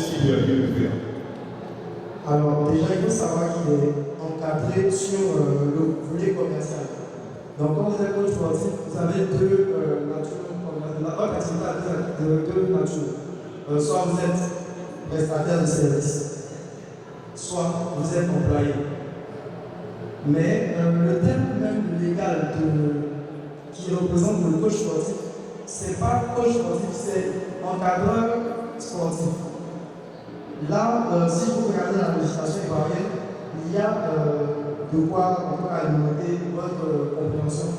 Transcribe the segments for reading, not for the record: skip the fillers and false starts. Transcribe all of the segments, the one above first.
qu'est-ce qu'il doit faire? Alors déjà, il faut savoir qu'il est encadré sur le volet commercial. Donc quand vous êtes coach sportif, vous avez deux natures, la haute activité a deux natures. Soit vous êtes prestataire de service, soit vous êtes employé. Mais le terme même légal qui représente le coach sportif, c'est pas coach sportif, c'est encadreur sportif. Là, si vous regardez la législation ivoirienne, il y a de quoi alimenter votre compréhension.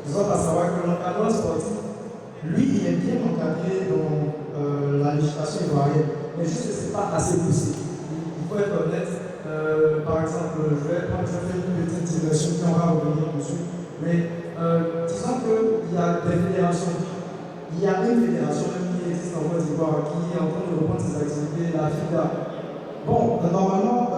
Vous avez à savoir que l'encadreur sportif, lui, il est bien encadré dans la législation ivoirienne, mais juste que ce n'est pas assez poussé. Il faut être honnête. Par exemple, je vais faire une petite digression, puis on va revenir dessus. Mais disons qu'il y a des fédérations. Il y a une fédération qui existe en Côte d'Ivoire qui est en train de reprendre ses activités, la FIDA. Bon, normalement,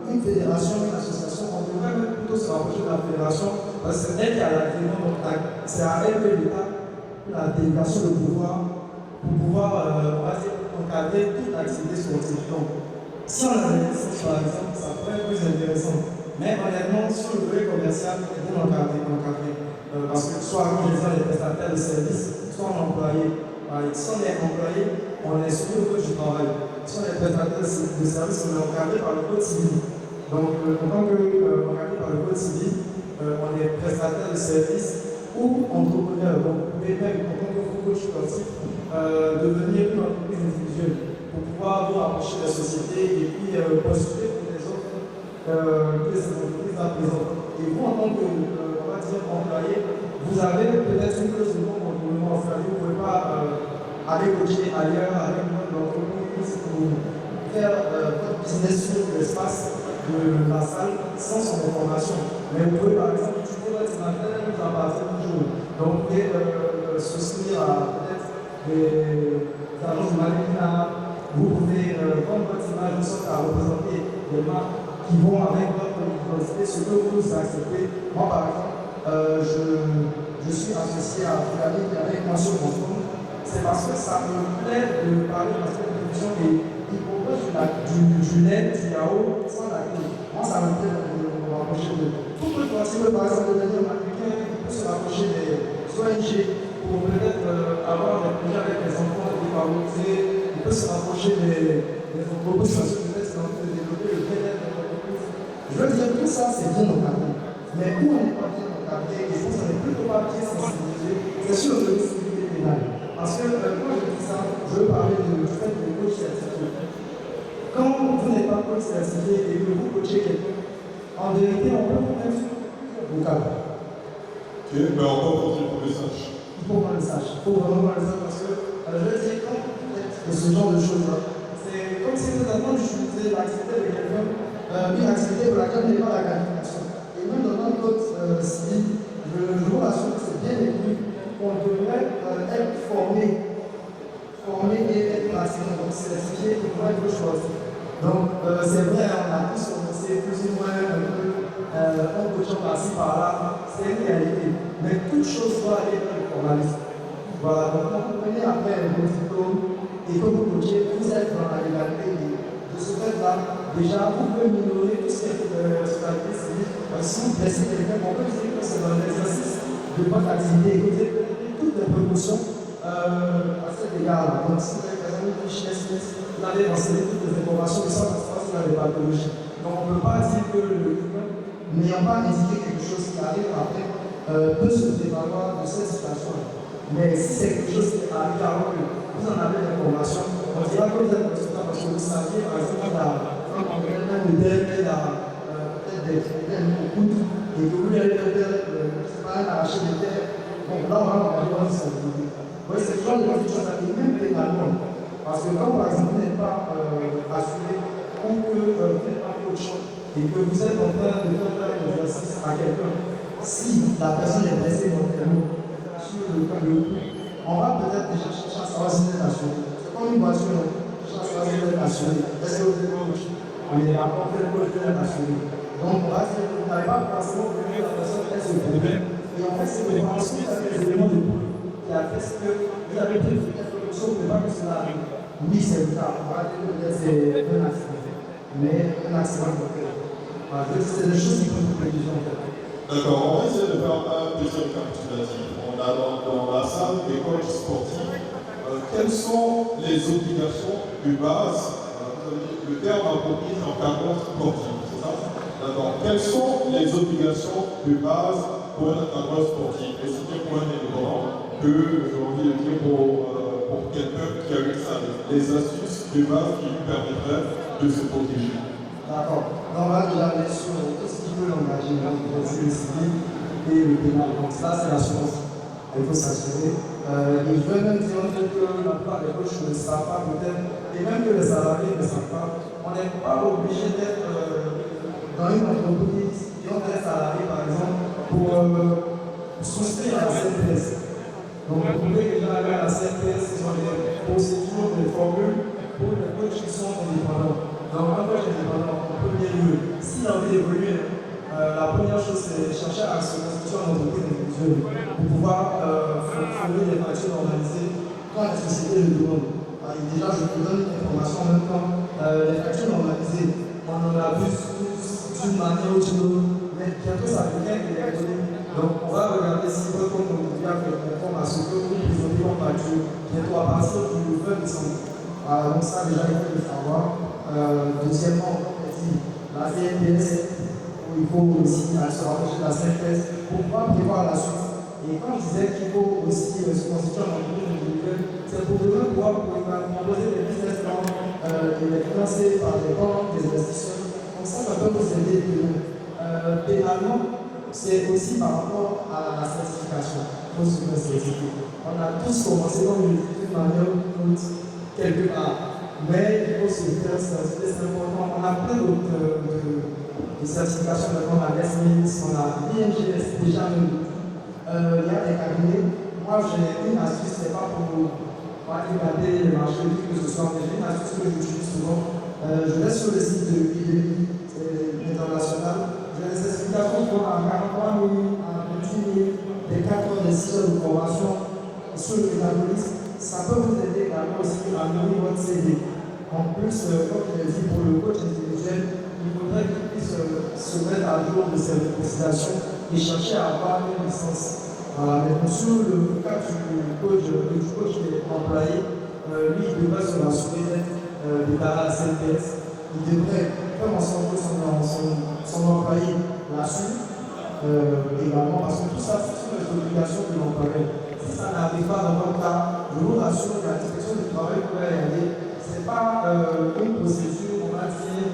une fédération, une association, on devrait même plutôt se rapprocher de la fédération parce que c'est elle qui a l'agrément, donc c'est à elle que l'État a la délégation de pouvoir pour pouvoir on va dire, encadrer toute activité sportive. Donc, si on a des licences, par exemple, ça pourrait être plus intéressant. Mais honnêtement, sur le volet commercial, il est bien encadré. Parce que soit, comme je disais, les prestataires de services, soit on est employé. Si on est employé, on est soumis au code du travail. Si on est prestataire de services, on est encadré par le code civil. Donc, en tant qu'encadré par le code civil, on est prestataire de services ou entrepreneur. Donc, vous pouvez même, en tant que coach sportif, devenir une entreprise individuelle pour pouvoir vous rapprocher de la société et puis postuler pour les autres que les entreprises la présentent. Et vous, en tant que employé, vous avez peut-être une clause de non-contournement. C'est-à-dire que vous ne pouvez pas aller coacher ailleurs avec l'entreprise pour faire votre business sur l'espace de la salle sans son information. Mais vous pouvez, par exemple, utiliser votre matériel à partir du jour. Donc, vous pouvez souscrire à peut-être des agences de mannequinat. Vous pouvez prendre votre image de sorte à représenter des marques qui vont avec votre identité, ce que vous acceptez. Moi, par exemple, je suis associé à Frédéric avec moi sur mon compte. C'est parce que ça me plaît de parler de cette production et il propose du lait, du yaourt sans la clé. Moi, ça me plaît de me rapprocher de. Tout le possible, par exemple, de devenir mannequin, il peut se rapprocher des ONG pour peut-être avoir des projets avec les enfants défavorisés. Il peut se rapprocher des entreprises parce que peut-être c'est en train de développer le bien-être de l'entreprise. Je veux dire, tout ça, c'est bien encadré. Mais où on n'est pas bien encadré, et je pense qu'on n'est plutôt pas bien sensibilisé, c'est sur le responsabilité pénale. Parce que quand je dis ça, je veux parler du fait de coach certifié. Quand vous n'êtes pas coach certifié et que vous coachez quelqu'un, en vérité, on peut vous mettre sur plusieurs cas. Ok, mais encore faut qu'on le sache. Il faut qu'on le sache. Il faut vraiment qu'on le sache parce que je veux dire, quand vous faites ce genre de choses-là, c'est comme si vous êtes en train d'utiliser l'activité de quelqu'un, une activité pour laquelle vous n'avez pas la qualification. Et même dans notre code civil, je vous rassure que c'est bien écrit qu'on devrait être formé et être pratiquant, donc certifié pour pouvoir être choisi. Donc c'est vrai, on a tous commencé plus ou moins un peu en coachant par-ci par-là, c'est une réalité. Mais toute chose doit aller vers le formalisme. Voilà, donc quand vous venez après un diplôme et que vous coachez, vous êtes dans la légalité. De ce fait-là, déjà, vous pouvez minorer tout ce qui est responsabilité civile. Si vous blessez quelqu'un, on peut dire que c'est dans l'exercice de votre activité et que vous avez toutes les précautions à cet égard-là. Donc, si vous avez par exemple une richesse, vous allez renseigner toutes les informations de ça, ça se passe dans les pathologies. Donc, on ne peut pas dire que l'humain, n'ayant pas indiqué quelque chose qui arrive après, peut se prévaloir de cette situation-là. Mais si c'est quelque chose qui arrive avant que vous en avez l'information, on dira que vous êtes responsable parce que vous saviez, par exemple, un modèle qui a peut-être des problèmes au coude et que vous lui avez peut-être, c'est pas arracher des terres. Bon, là, on va parler de responsabilité. Oui, c'est toujours des choses à dire, même pénalement. Parce que quand, par exemple, vous n'êtes pas assuré ou que vous n'êtes pas coach et que vous êtes en train de faire un exercice à quelqu'un, si la personne est blessée mentalement sur le coup, on va peut-être déjà chercher à savoir si elle est assurée. C'est comme une voiture, on cherche à savoir si elle est assurée. Est-ce que vous êtes coach? On est d'accord, quel coach est assuré. Donc, on va dire que vous n'avez pas forcément prévu la personne est ce problème. Et en fait, c'est le ensuite avec les éléments de coup qui a fait ce que vous avez pris quelque chose, mais pas que cela arrive. Oui, c'est le cas. On va dire que c'est c'est un accident. Mais un accident concret. Voilà, c'est des choses qui font une prévision en fait. D'accord, on va essayer de faire un petit récapitulatif. On a dans la salle des coachs sportifs, quelles sont les obligations de base, le terme approprié en cadre sportif, c'est ça? D'accord, quelles sont les obligations de base pour un cadre sportif? Et c'était pour un indépendant que j'ai envie de dire pour quelqu'un qui a eu ça, les astuces de base qui lui permettraient de se protéger. D'accord. Donc là, déjà, bien sûr, tout ce qui peut l'engager, le civil et le pénal. Donc ça, c'est l'assurance. Il faut s'assurer. Et je veux même dire que la plupart des coachs ne savent pas peut-être, et même que les salariés ne savent pas, on n'est pas obligé d'être dans une entreprise qui ont des salariés, par exemple, pour souscrire à la CNPS. Donc vous pouvez déjà aller à la CNPS, ce sont des procédures, des formules pour les coachs qui sont indépendants. Donc, un coach indépendant, en premier lieu, s'il a envie d'évoluer, la première chose, c'est chercher à se constituer en entreprise individuelle pour pouvoir fournir des factures normalisées quand la société le demande. Et déjà, je vous donne une information en même temps. Les factures normalisées, on en a vu d'une manière ou d'une autre, mais bientôt ça devient électronique. Donc, on va regarder si votre compte mobilier fait conforme à ce que vous présentez en facture bientôt à partir du 20 décembre. Donc, ça, déjà, il faut le savoir. Deuxièmement, la CNPS, il faut aussi se rapprocher de la CNPS pour pouvoir prévoir la suite. Et quand je disais qu'il faut aussi se constituer en entreprise individuelle, c'est pour demain pouvoir proposer des business plans et les financer par des banques, des investisseurs. Donc ça peut vous aider demain. Pénalement, c'est aussi par rapport à la certification. Il faut se faire certifier. On a tous commencé dans une manière ou quelque part. Mais il faut se faire certifier, c'est important. On a plein d'autres certifications, on a l'SMIS, on a l'INGS, déjà nous. Il y a des cabinets. Moi, j'ai une astuce, c'est pas pour évaluer les marchés, que ce soit, mais j'ai une astuce que j'utilise souvent. Je vais sur le site de l'IDEMI international. J'ai des certifications qui vont à 43 000, à 28 000, des 4 heures, des 6 heures de formation sur le métabolisme. Ça peut vous aider également aussi à nourrir votre CV. En plus, comme je l'ai dit, pour le coach individuel, il faudrait qu'il puisse se mettre à jour de ses cotisations et chercher à avoir une licence. Voilà. Mais sur le cas du coach qui est employé, lui, il devrait se rassurer d'être déclaré à la CNPS. Il devrait faire en sorte que son employé l'assure également, parce que tout ça, ce sont les obligations de l'employeur. Si ça n'arrive pas dans votre cas, je vous rassure que la direction du travail pourrait y aller. Ce n'est pas une procédure, on va dire,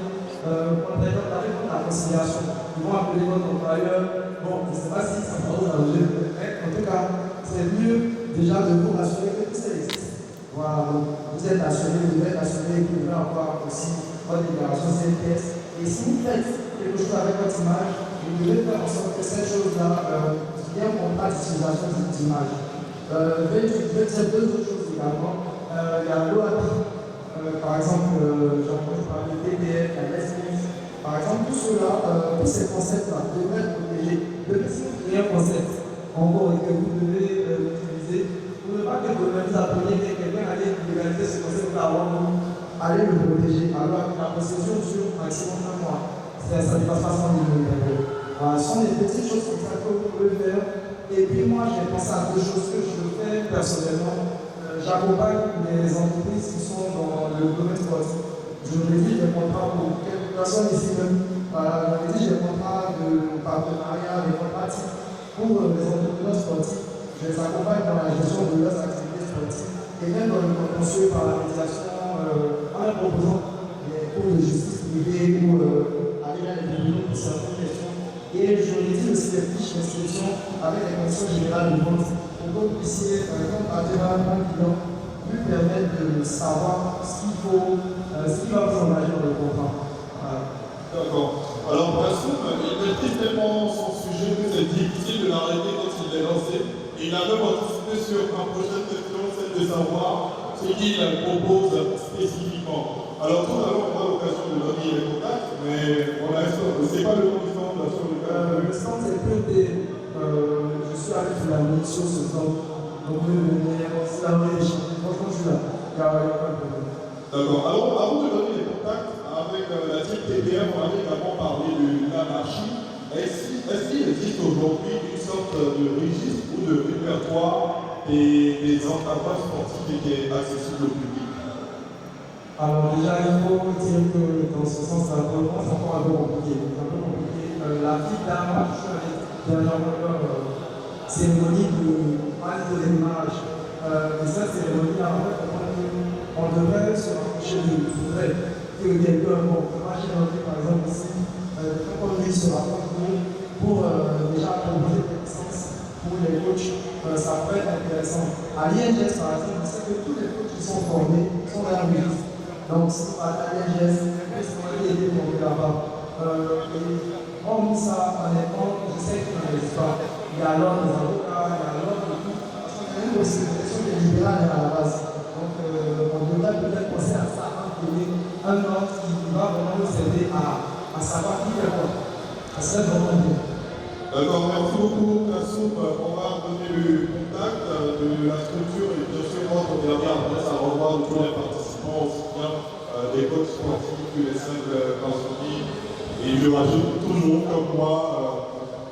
avec la conciliation. Ils vont appeler votre employeur. Bon, je ne sais pas si ça va vous arranger, mais en tout cas, c'est mieux déjà de vous rassurer que tout ça existe. Voilà, donc vous êtes assuré, vous devez être assuré que vous devez avoir aussi votre déclaration CNPS. Et si vous faites quelque chose avec votre image, vous devez faire en sorte que cette chose-là ait un contrat d'utilisation de cette image. Je vais dire deux autres choses également. Il y a l'OAP, par exemple, j'en parle de TPF, la SMIS. Par exemple, tout cela, tous ces concepts-là devraient être protégés. Depuis si vous créez un concept, encore, et que vous devez l'utiliser, vous ne pas que vous-même appreniez que quelqu'un allait légaliser ce concept-là avant vous, allez le protéger. Alors, la procédure dure maximum 1 mois. Ça ne dépasse pas 100 000 euros. Ce sont des petites choses comme ça que vous pouvez faire. Et puis moi, j'ai pensé à deux choses que je fais personnellement. J'accompagne les entreprises qui sont dans le domaine sportif. Je rédige des contrats pour quelques personnes ici même. Je rédige des contrats de partenariat, des contrats types pour les entrepreneurs sportifs. Je les accompagne dans la gestion de leurs activités sportives et même dans le contentieux par la médiation en leur proposant des cours de justice privée ou aller dans les tribunaux pour certaines questions. Et je rédige aussi des fiches d'inscription avec les conditions générales de vente pour que vous puissiez, par exemple, avoir un client lui permettre de savoir ce qu'il faut, ce qui va vous engager dans le contrat. Voilà. D'accord. Alors, Brassoum, il maîtrise tellement son sujet que c'est difficile de l'arrêter quand il est lancé. Il a même anticipé sur ma prochaine question, celle de savoir ce qu'il propose spécifiquement. Alors, tout à l'heure, on a l'occasion de donner les contacts, mais on a c'est pas le nom du stand sur le cas. Le stand, c'est PET. Je suis avec la mission ce stand. Donc, si la vraie échange, franchement, je suis là. Il n'y a pas de problème. D'accord. Alors, avant de donner les contacts avec la team TBM, on avait également parlé de l'anarchie. Est-ce qu'il existe aujourd'hui une sorte de registre ou de répertoire des encadreurs sportifs qui est accessible au public? Alors déjà, il faut dire que dans ce sens, c'est encore un peu compliqué. La vie d'un match dernièrement leur cérémonie de l'image. Et cette cérémonie-là, en fait, on devrait se rapprocher du vrai. Que quelqu'un, bon, imagine par exemple ici, quand lui se rapproche pour déjà proposer des licences pour les coachs, ça pourrait être intéressant. À l'INGS, par exemple, on sait que tous les coachs qui sont formés sont dans la musique. Donc, si à l'INGS, ils ont été formés là-bas. Hormis ça, honnêtement, je sais qu'il n'en existe pas. Il y a l'ordre des avocats, il y a l'ordre de tout. Parce qu'on a même aussi une question qui est libérale à la base. Donc, on devrait peut-être penser à ça, un ordre qui va vraiment nous aider à savoir qui fait quoi. Ça serait vraiment bien. D'accord, merci beaucoup, Kassoum. On va donner le contact de la structure et bien sûr, notre dernière adresse à revoir de tous les participants, aussi bien des coachs sportifs que les simples personnes. Et je rajoute toujours, comme moi,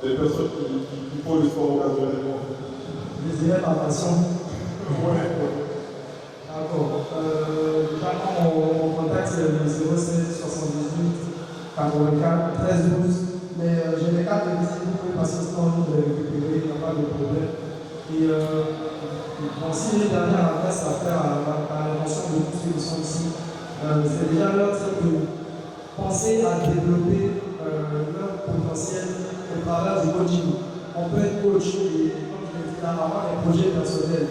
des personnes qui font le sport occasionnellement. Je dirais par passion. Ouais. D'accord. Déjà, mon contact, c'est le 07 78 84 13 12. Mais j'ai les cartes de visite, vous pouvez passer au stand, vous les récupérer, il n'y a pas de problème. Et si les dernières adresses à faire à l'invention de tous ceux qui sont ici, c'est déjà l'heure de penser à développer leur potentiel au travers du coaching. On peut être coach et, comme je l'ai dit là, avoir des projets personnels,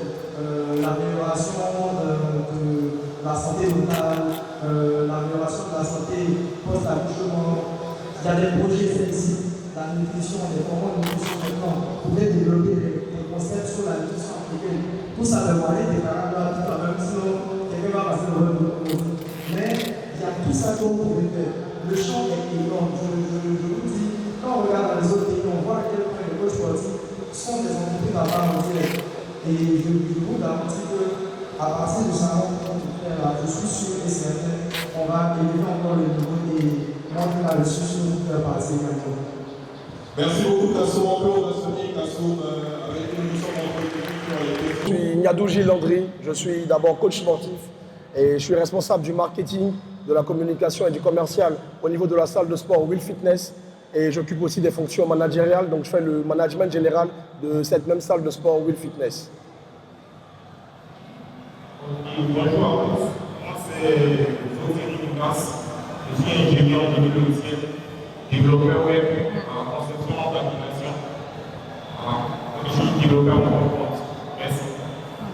l'amélioration de la santé mentale, l'amélioration de la santé post-accouchement. Il y a des projets ici, la nutrition, les formats de nutrition maintenant. Vous pouvez développer des concepts sur la nutrition appliquée. Tout ça veut parler des caractères, tout à même, sinon quelqu'un va passer le rôle. Mais il y a tout ça qu'on pourrait faire. Le champ est énorme. Je vous dis, quand on regarde dans les autres pays, on voit à quel point les coachs sportifs sont des entreprises à part entière. Et je vous garantis qu'à partir de ça, je suis sûr et certain, on va élever encore le niveau et moi, je la reçu sur nous faire passer maintenant. Merci beaucoup, Kassoum. On peut remercier Kassoum avec qui nous sommes en train de. Je suis Niadou Gilles Landry, je suis d'abord coach sportif et je suis responsable du marketing, de la communication et du commercial au niveau de la salle de sport Will Fitness et j'occupe aussi des fonctions managériales, donc je fais le management général de cette même salle de sport Will Fitness. Bonjour à tous, moi c'est Zotiri Nicolas, je suis ingénieur de logiciel, développeur web en conception en d'animation. Je suis développeur de mon compte. Merci.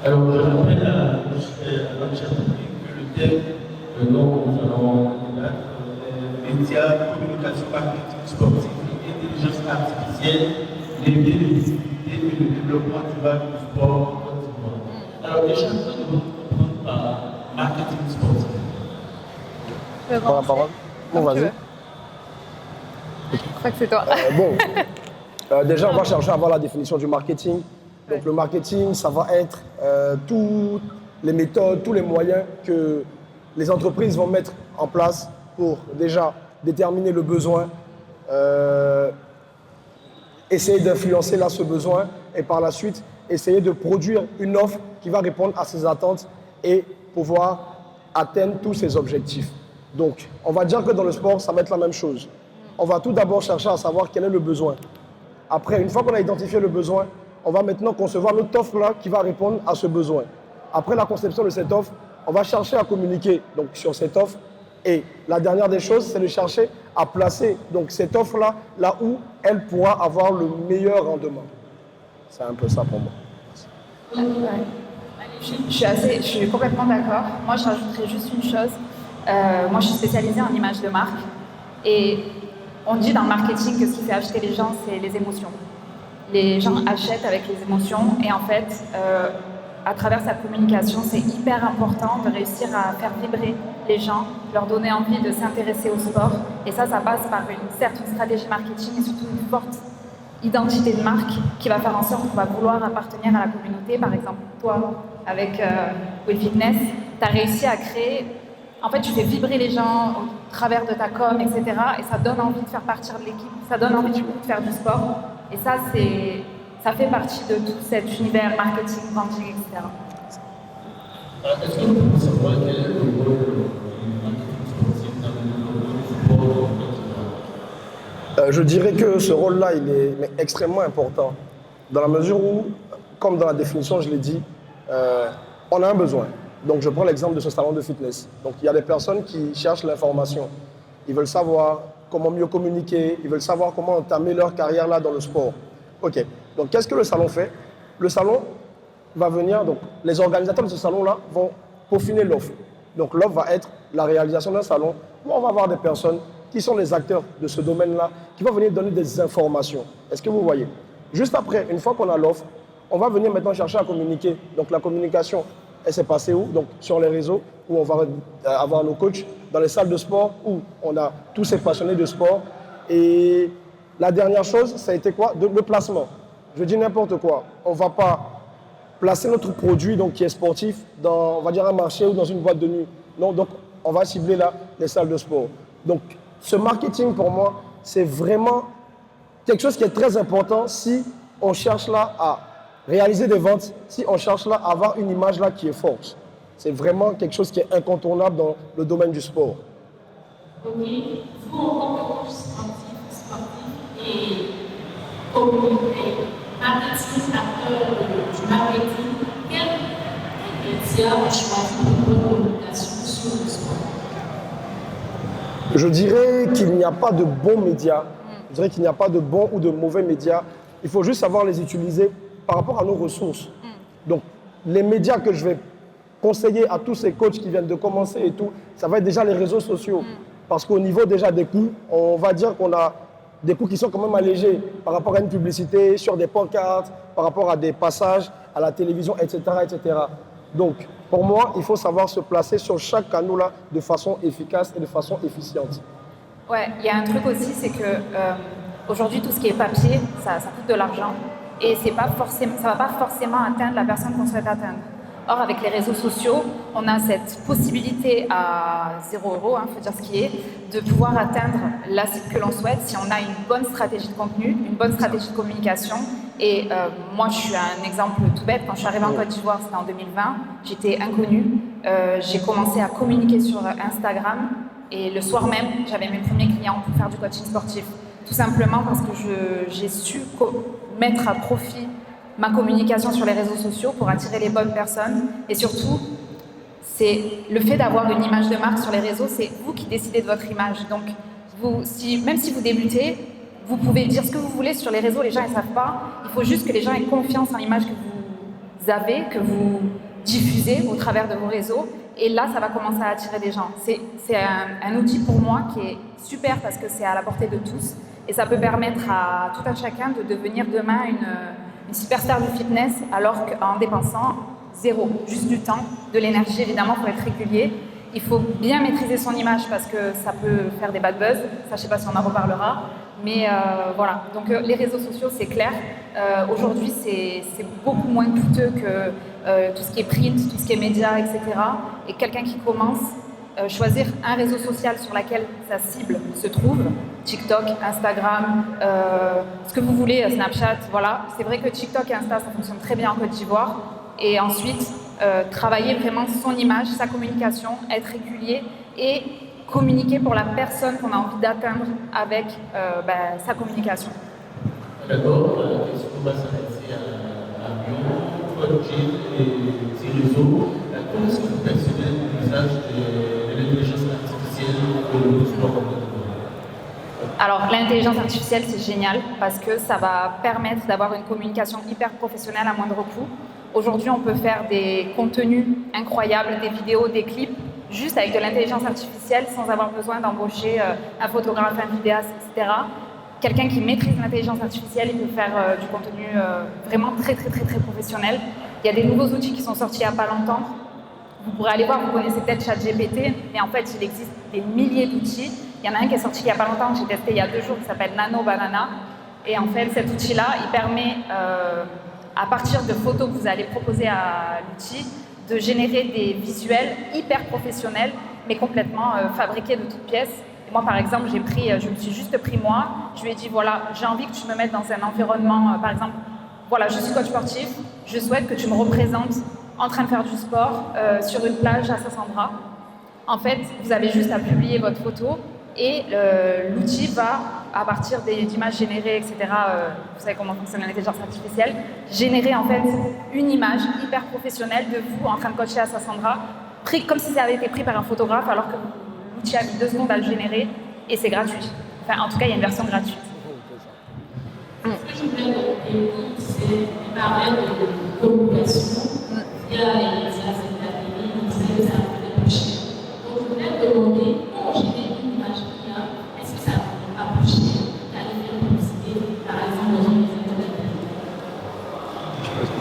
Alors, je rappelle à notre cher public que le thème dont nous allons débattre est médias, communication, marketing sportif et intelligence artificielle, les biais de visibilité et le développement durable du sport en Côte d'Ivoire. Alors, déjà, nous devons comprendre par marketing sportif. La parole. Bon, vas-y. Je crois que c'est toi. Déjà, on va chercher à avoir la définition du marketing. Donc, le marketing, ça va être toutes les méthodes, tous les moyens que les entreprises vont mettre en place pour déjà déterminer le besoin, essayer d'influencer là ce besoin et par la suite, essayer de produire une offre qui va répondre à ces attentes et pouvoir atteindre tous ces objectifs. Donc, on va dire que dans le sport, ça va être la même chose. On va tout d'abord chercher à savoir quel est le besoin. Après, une fois qu'on a identifié le besoin, on va maintenant concevoir notre offre-là qui va répondre à ce besoin. Après la conception de cette offre, on va chercher à communiquer donc, sur cette offre. Et la dernière des choses, c'est de chercher à placer donc, cette offre-là là où elle pourra avoir le meilleur rendement. C'est un peu ça pour moi. Je suis complètement d'accord. Moi, je rajouterais juste une chose. Moi, je suis spécialisée en image de marque. Et on dit dans le marketing que ce qui fait acheter les gens, c'est les émotions. Les gens achètent avec les émotions. Et en fait, à travers sa communication, c'est hyper important de réussir à faire vibrer les gens, leur donner envie de s'intéresser au sport. Et ça passe par certes une stratégie marketing, mais surtout une forte identité de marque qui va faire en sorte qu'on va vouloir appartenir à la communauté. Par exemple, toi, avec Will Fitness, tu as réussi à créer en fait, tu fais vibrer les gens au travers de ta com, etc. Et ça donne envie de faire partir de l'équipe, ça donne envie de faire du sport. Et ça, ça fait partie de tout cet univers marketing, branding, etc. Est-ce que vous pouvez savoir quel est le rôle du marketing sportif dans le développement du sport en Côte d'Ivoire? Je dirais que ce rôle-là, il est extrêmement important, dans la mesure où, comme dans la définition, je l'ai dit, on a un besoin. Donc, je prends l'exemple de ce salon de fitness. Donc, il y a des personnes qui cherchent l'information. Ils veulent savoir comment mieux communiquer, ils veulent savoir comment entamer leur carrière là dans le sport. OK. Donc, qu'est-ce que le salon fait? Le salon va venir, donc les organisateurs de ce salon-là vont peaufiner l'offre. Donc, l'offre va être la réalisation d'un salon où on va avoir des personnes qui sont les acteurs de ce domaine-là, qui vont venir donner des informations. Est-ce que vous voyez? Juste après, une fois qu'on a l'offre, on va venir maintenant chercher à communiquer. Donc, la communication, elle s'est passée où? Donc, sur les réseaux, où on va avoir nos coachs, dans les salles de sport, où on a tous ces passionnés de sport. Et la dernière chose, ça a été quoi? Le placement. Je dis n'importe quoi. On ne va pas placer notre produit donc, qui est sportif dans, on va dire, un marché ou dans une boîte de nuit. Non, donc, on va cibler là les salles de sport. Donc, ce marketing, pour moi, c'est vraiment quelque chose qui est très important si on cherche là à réaliser des ventes, si on cherche là à avoir une image là qui est forte. C'est vraiment quelque chose qui est incontournable dans le domaine du sport. Ok, vous en tant que coach sportif et communauté, marketing, acteur du marketing, quel média ont choisi pour une communication sur le sport? Je dirais qu'il n'y a pas de bons médias. Je dirais qu'il n'y a pas de bons ou de mauvais médias. Il faut juste savoir les utiliser par rapport à nos ressources. Donc, les médias que je vais conseiller à tous ces coachs qui viennent de commencer et tout, ça va être déjà les réseaux sociaux. Parce qu'au niveau déjà des coûts, on va dire qu'on a des coûts qui sont quand même allégés par rapport à une publicité, sur des pancartes, par rapport à des passages à la télévision, etc., etc. Donc, pour moi, il faut savoir se placer sur chaque canal là de façon efficace et de façon efficiente. Ouais, il y a un truc aussi, c'est que aujourd'hui, tout ce qui est papier, ça coûte de l'argent et ça ne va pas forcément atteindre la personne qu'on souhaite atteindre. Or, avec les réseaux sociaux, on a cette possibilité à 0 €, faut dire ce qui est, de pouvoir atteindre la cible que l'on souhaite si on a une bonne stratégie de contenu, une bonne stratégie de communication. Et moi, je suis un exemple tout bête. Quand je suis arrivée en Côte d'Ivoire, c'était en 2020, j'étais inconnue. J'ai commencé à communiquer sur Instagram et le soir même, j'avais mes premiers clients pour faire du coaching sportif. Tout simplement parce que j'ai su mettre à profit ma communication sur les réseaux sociaux pour attirer les bonnes personnes. Et surtout, c'est le fait d'avoir une image de marque sur les réseaux, c'est vous qui décidez de votre image. Donc, même si vous débutez, vous pouvez dire ce que vous voulez sur les réseaux, les gens ne savent pas. Il faut juste que les gens aient confiance en l'image que vous avez, que vous diffusez au travers de vos réseaux. Et là, ça va commencer à attirer des gens. C'est un outil pour moi qui est super parce que c'est à la portée de tous. Et ça peut permettre à tout un chacun de devenir demain une superstar du fitness alors qu'en dépensant 0, juste du temps, de l'énergie évidemment pour être régulier. Il faut bien maîtriser son image parce que ça peut faire des bad buzz. Ça, je ne sais pas si on en reparlera. Mais voilà, donc les réseaux sociaux, c'est clair. Aujourd'hui, c'est beaucoup moins coûteux que tout ce qui est print, tout ce qui est médias, etc. Et quelqu'un qui commence, choisir un réseau social sur lequel sa cible se trouve, TikTok, Instagram, ce que vous voulez, Snapchat, voilà. C'est vrai que TikTok et Insta, ça fonctionne très bien en Côte d'Ivoire. Et ensuite, travailler vraiment son image, sa communication, être régulier et communiquer pour la personne qu'on a envie d'atteindre avec sa communication. D'accord, la question va s'arrêter à Lyon, Gilles et ses réseaux. Comment est-ce que vous percevez l'usage de l'intelligence artificielle pour le sport? Alors, l'intelligence artificielle, c'est génial parce que ça va permettre d'avoir une communication hyper professionnelle à moindre coût. Aujourd'hui, on peut faire des contenus incroyables, des vidéos, des clips, juste avec de l'intelligence artificielle sans avoir besoin d'embaucher un photographe, un vidéaste, etc. Quelqu'un qui maîtrise l'intelligence artificielle, il peut faire du contenu vraiment très, très, très, très professionnel. Il y a des nouveaux outils qui sont sortis il n'y a pas longtemps. Vous pourrez aller voir, vous connaissez peut-être ChatGPT, mais en fait, il existe des milliers d'outils. Il y en a un qui est sorti il n'y a pas longtemps, que j'ai testé il y a 2 jours, qui s'appelle Nano Banana. Et en fait, cet outil-là, il permet, à partir de photos que vous allez proposer à l'outil, de générer des visuels hyper professionnels mais complètement fabriqué de toutes pièces. Et moi, par exemple, je me suis juste pris moi. Je lui ai dit, voilà, j'ai envie que tu me mettes dans un environnement, par exemple, voilà, je suis coach sportif, je souhaite que tu me représentes en train de faire du sport sur une plage à Sassandra. En fait, vous avez juste à publier votre photo et l'outil va, à partir d'images générées, etc., vous savez comment fonctionne l'intelligence artificielle, générer en fait une image hyper professionnelle de vous en train de coacher à Sassandra, pris comme si ça avait été pris par un photographe, alors que l'outil a mis 2 secondes à le générer et c'est gratuit. Enfin, en tout cas, il y a une version gratuite. Ce que je voulais dire, c'est parler de communication via les médias, c'est la télé, vous savez, ça va plus cher. Donc, je voulais demander comment générer une image client. Est-ce que ça va pas plus cher d'aller faire une publicité, par exemple, dans une maison de la télé?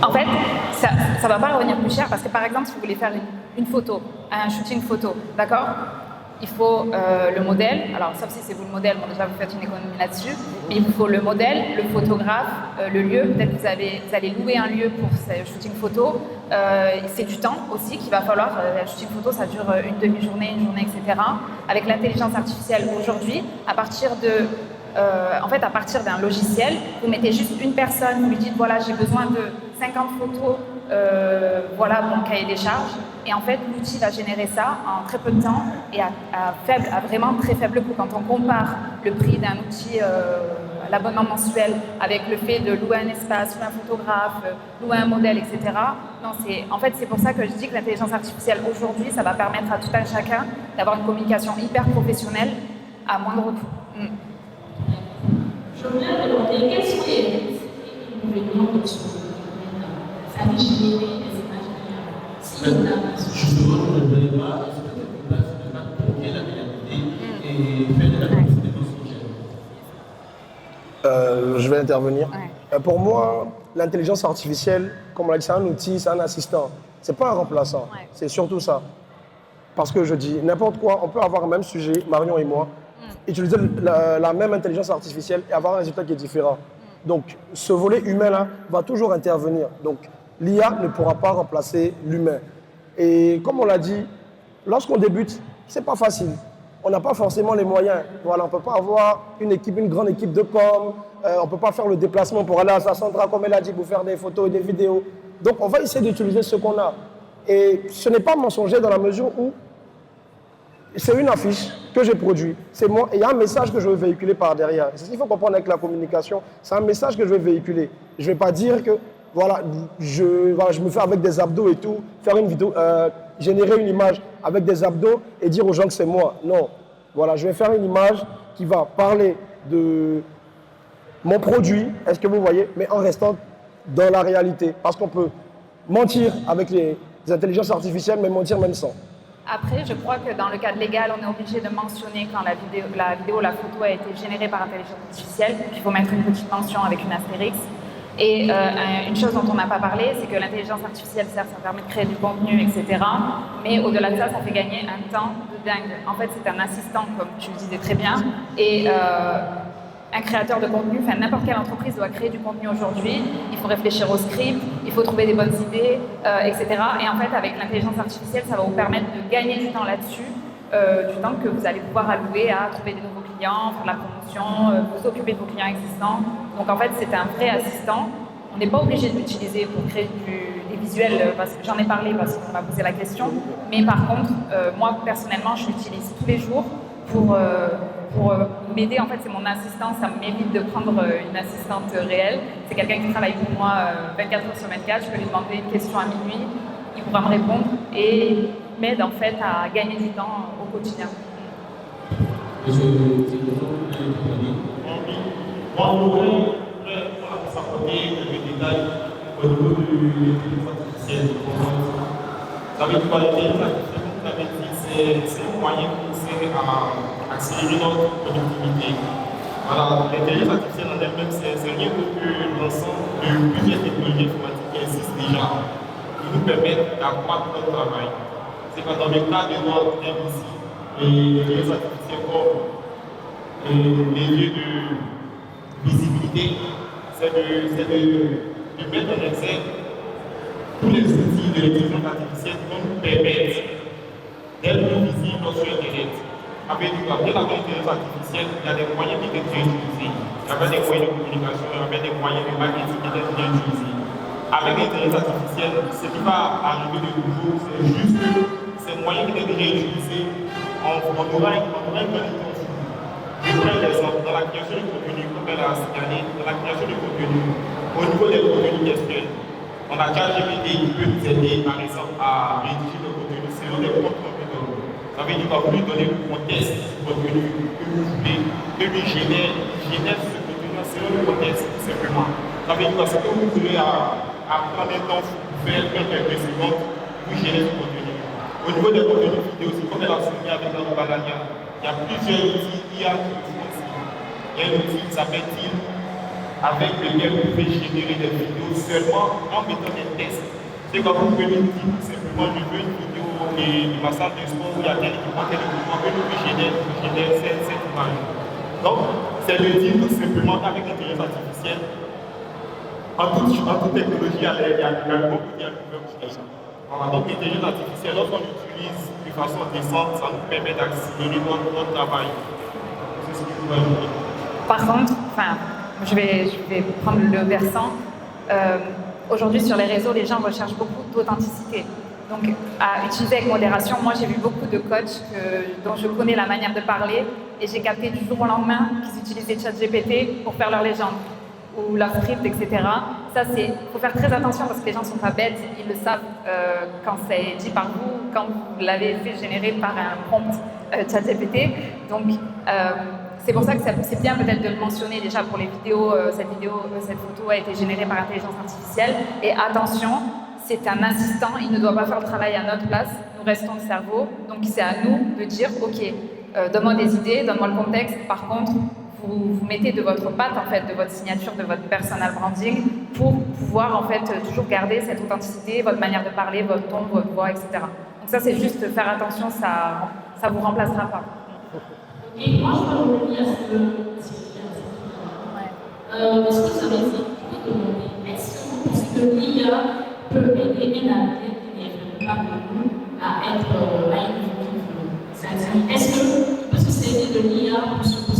En fait, ça ne va pas revenir plus cher parce que, par exemple, si vous voulez faire une photo, un shooting photo, d'accord? Il faut le modèle, alors sauf si c'est vous le modèle, bon déjà vous faites une économie là-dessus, mais il vous faut le modèle, le photographe, le lieu, peut-être que vous allez louer un lieu pour ce shooting photo, c'est du temps aussi qu'il va falloir, un shooting photo ça dure une demi-journée, une journée, etc. Avec l'intelligence artificielle aujourd'hui, à partir d'un logiciel, vous mettez juste une personne, vous lui dites voilà j'ai besoin de 50 photos, voilà mon cahier des charges, et en fait l'outil va générer ça en très peu de temps et à vraiment très faible coût. Quand on compare le prix d'un outil, l'abonnement mensuel, avec le fait de louer un espace, louer un photographe, louer un modèle, etc. Non, c'est pour ça que je dis que l'intelligence artificielle aujourd'hui, ça va permettre à tout un chacun d'avoir une communication hyper professionnelle à moindre coût. Je voulais demander quels sont les inconvénients de ce domaine. Ça va générer des images si on a justement, je ne vais pas exploiter une place de marque pour bien la réalité et faire de la publicité mensongère. Je vais intervenir. Ouais. Pour moi, l'intelligence artificielle, comme on l'a dit, c'est un outil, c'est un assistant. C'est pas un remplaçant. Ouais. C'est surtout ça. Parce que je dis n'importe quoi, on peut avoir le même sujet, Marion et moi, utiliser la même intelligence artificielle et avoir un résultat qui est différent. Donc, ce volet humain-là va toujours intervenir. Donc, l'IA ne pourra pas remplacer l'humain. Et comme on l'a dit, lorsqu'on débute, c'est pas facile. On n'a pas forcément les moyens. Voilà, on ne peut pas avoir une grande équipe de com, on ne peut pas faire le déplacement pour aller à Sassandra, comme elle a dit, pour faire des photos et des vidéos. Donc, on va essayer d'utiliser ce qu'on a. Et ce n'est pas mensonger dans la mesure où c'est une affiche que j'ai produite. C'est moi, et il y a un message que je veux véhiculer par derrière. C'est ce qu'il faut comprendre avec la communication. C'est un message que je vais véhiculer. Je ne vais pas dire que voilà, je me fais avec des abdos et tout, faire une vidéo, générer une image avec des abdos et dire aux gens que c'est moi. Non. Voilà, je vais faire une image qui va parler de mon produit, est-ce que vous voyez, mais en restant dans la réalité. Parce qu'on peut mentir avec les intelligences artificielles, mais mentir même sans. Après, je crois que dans le cadre légal, on est obligé de mentionner quand la vidéo, la photo a été générée par intelligence artificielle. Donc, il faut mettre une petite mention avec une astérix. Et une chose dont on n'a pas parlé, c'est que l'intelligence artificielle, certes, ça permet de créer du contenu, etc. Mais au-delà de ça, ça fait gagner un temps de dingue. En fait, c'est un assistant, comme tu le disais très bien. Et un créateur de contenu, enfin n'importe quelle entreprise doit créer du contenu aujourd'hui. Il faut réfléchir au script, il faut trouver des bonnes idées, etc. Et en fait, avec l'intelligence artificielle, ça va vous permettre de gagner du temps là-dessus, du temps que vous allez pouvoir allouer à trouver des nouveaux clients, faire de la promotion, vous occuper de vos clients existants. Donc en fait, c'est un vrai assistant. On n'est pas obligé de l'utiliser pour créer des visuels, parce que j'en ai parlé parce qu'on m'a posé la question. Mais par contre, moi personnellement, je l'utilise tous les jours pour m'aider. En fait, c'est mon assistant, ça m'évite de prendre une assistante réelle. C'est quelqu'un qui travaille pour moi 24 heures sur 24. Je peux lui demander une question à minuit, il pourra me répondre et m'aide en fait à gagner du temps au quotidien. Moi, je voudrais s'apporter quelques détails au niveau de l'intelligence artificielle. Vous avez parlé de l'intelligence artificielle, vous avez dit c'est un moyen pour à accélérer notre productivité. Voilà, l'intelligence artificielle en elle-même, c'est rien d'autre que l'ensemble de plusieurs technologies informatiques qui existent déjà, qui nous permettent d'accroître notre travail. C'est quand dans le cas de notre ici, l'intelligence artificielle comme les lieux de visibilité, c'est de mettre en exergue tous les outils de l'intelligence artificielle qui vont nous permettre d'être plus visibles choses sur Internet. Avec l'intelligence artificielle, il y a des moyens qui étaient bien utilisés. Il y avait des moyens de communication, il y avait des moyens de marketing qui étaient bien utilisés. Avec l'intelligence artificielle, ce qui va arriver de nouveau, c'est juste que ces moyens qui étaient déjà utilisés, on aura une bonne idée. Je prends un exemple, dans la création de contenu, comme elle a signalé, dans la création de contenu, au niveau des contenus textuels, on a déjà GPT qui peut nous aider, par exemple, à rédiger le contenu selon les propres méthodes. Ça veut dire qu'on va lui donner le contexte du contenu que vous voulez, que lui génère ce contenu selon le contexte, tout simplement. Ça veut dire que ce que vous voulez prendre un temps pour faire quelques secondes, vous générez ce contenu. Au niveau des contenus vidéo, c'est comme elle a souligné avec notre Balania. Il y a plusieurs outils IA qui utilisent ici. Il y a un outil qui s'appelle TIL, avec lequel vous pouvez générer des vidéos seulement en mettant des tests. C'est quand vous pouvez nous dire simplement, je veux une vidéo de ma salle de sport où il y a tel équipement, tel équipement, que nous générer cette image. Donc, c'est de dire tout simplement qu'avec l'intelligence artificielle, en toute technologie, il y a beaucoup qui a voilà, donc l'intelligence artificielle, lorsqu'on l'utilise de façon décente, ça nous permet d'accélérer notre travail. C'est ce que je veux ajouter. Par contre, je vais prendre le versant. Aujourd'hui, sur les réseaux, les gens recherchent beaucoup d'authenticité. Donc, à utiliser avec modération, moi j'ai vu beaucoup de coachs dont je connais la manière de parler et j'ai capté du jour au lendemain qu'ils utilisaient ChatGPT pour faire leur légende ou leur script, etc. Ça, il faut faire très attention parce que les gens ne sont pas bêtes, ils le savent quand c'est dit par vous, quand vous l'avez fait générer par un prompt ChatGPT. Donc, c'est pour ça que c'est bien peut-être de le mentionner déjà pour les vidéos. Cette photo a été générée par intelligence artificielle. Et attention, c'est un assistant, il ne doit pas faire le travail à notre place. Nous restons le cerveau. Donc, c'est à nous de dire, OK, donne-moi des idées, donne-moi le contexte. Par contre, vous mettez de votre patte, en fait, de votre signature, de votre personal branding pour pouvoir, en fait, toujours garder cette authenticité, votre manière de parler, votre ton, votre voix, etc. Donc ça, c'est juste faire attention, ça ne vous remplacera pas. Et moi, je vais revenir à ce que ce que vous avez dit, je vais demander, est-ce que vous pensez que l'IA peut aider un athlète qui n'est pas connu à être à un niveau plus est-ce que peut se servir de l'IA pour se booster?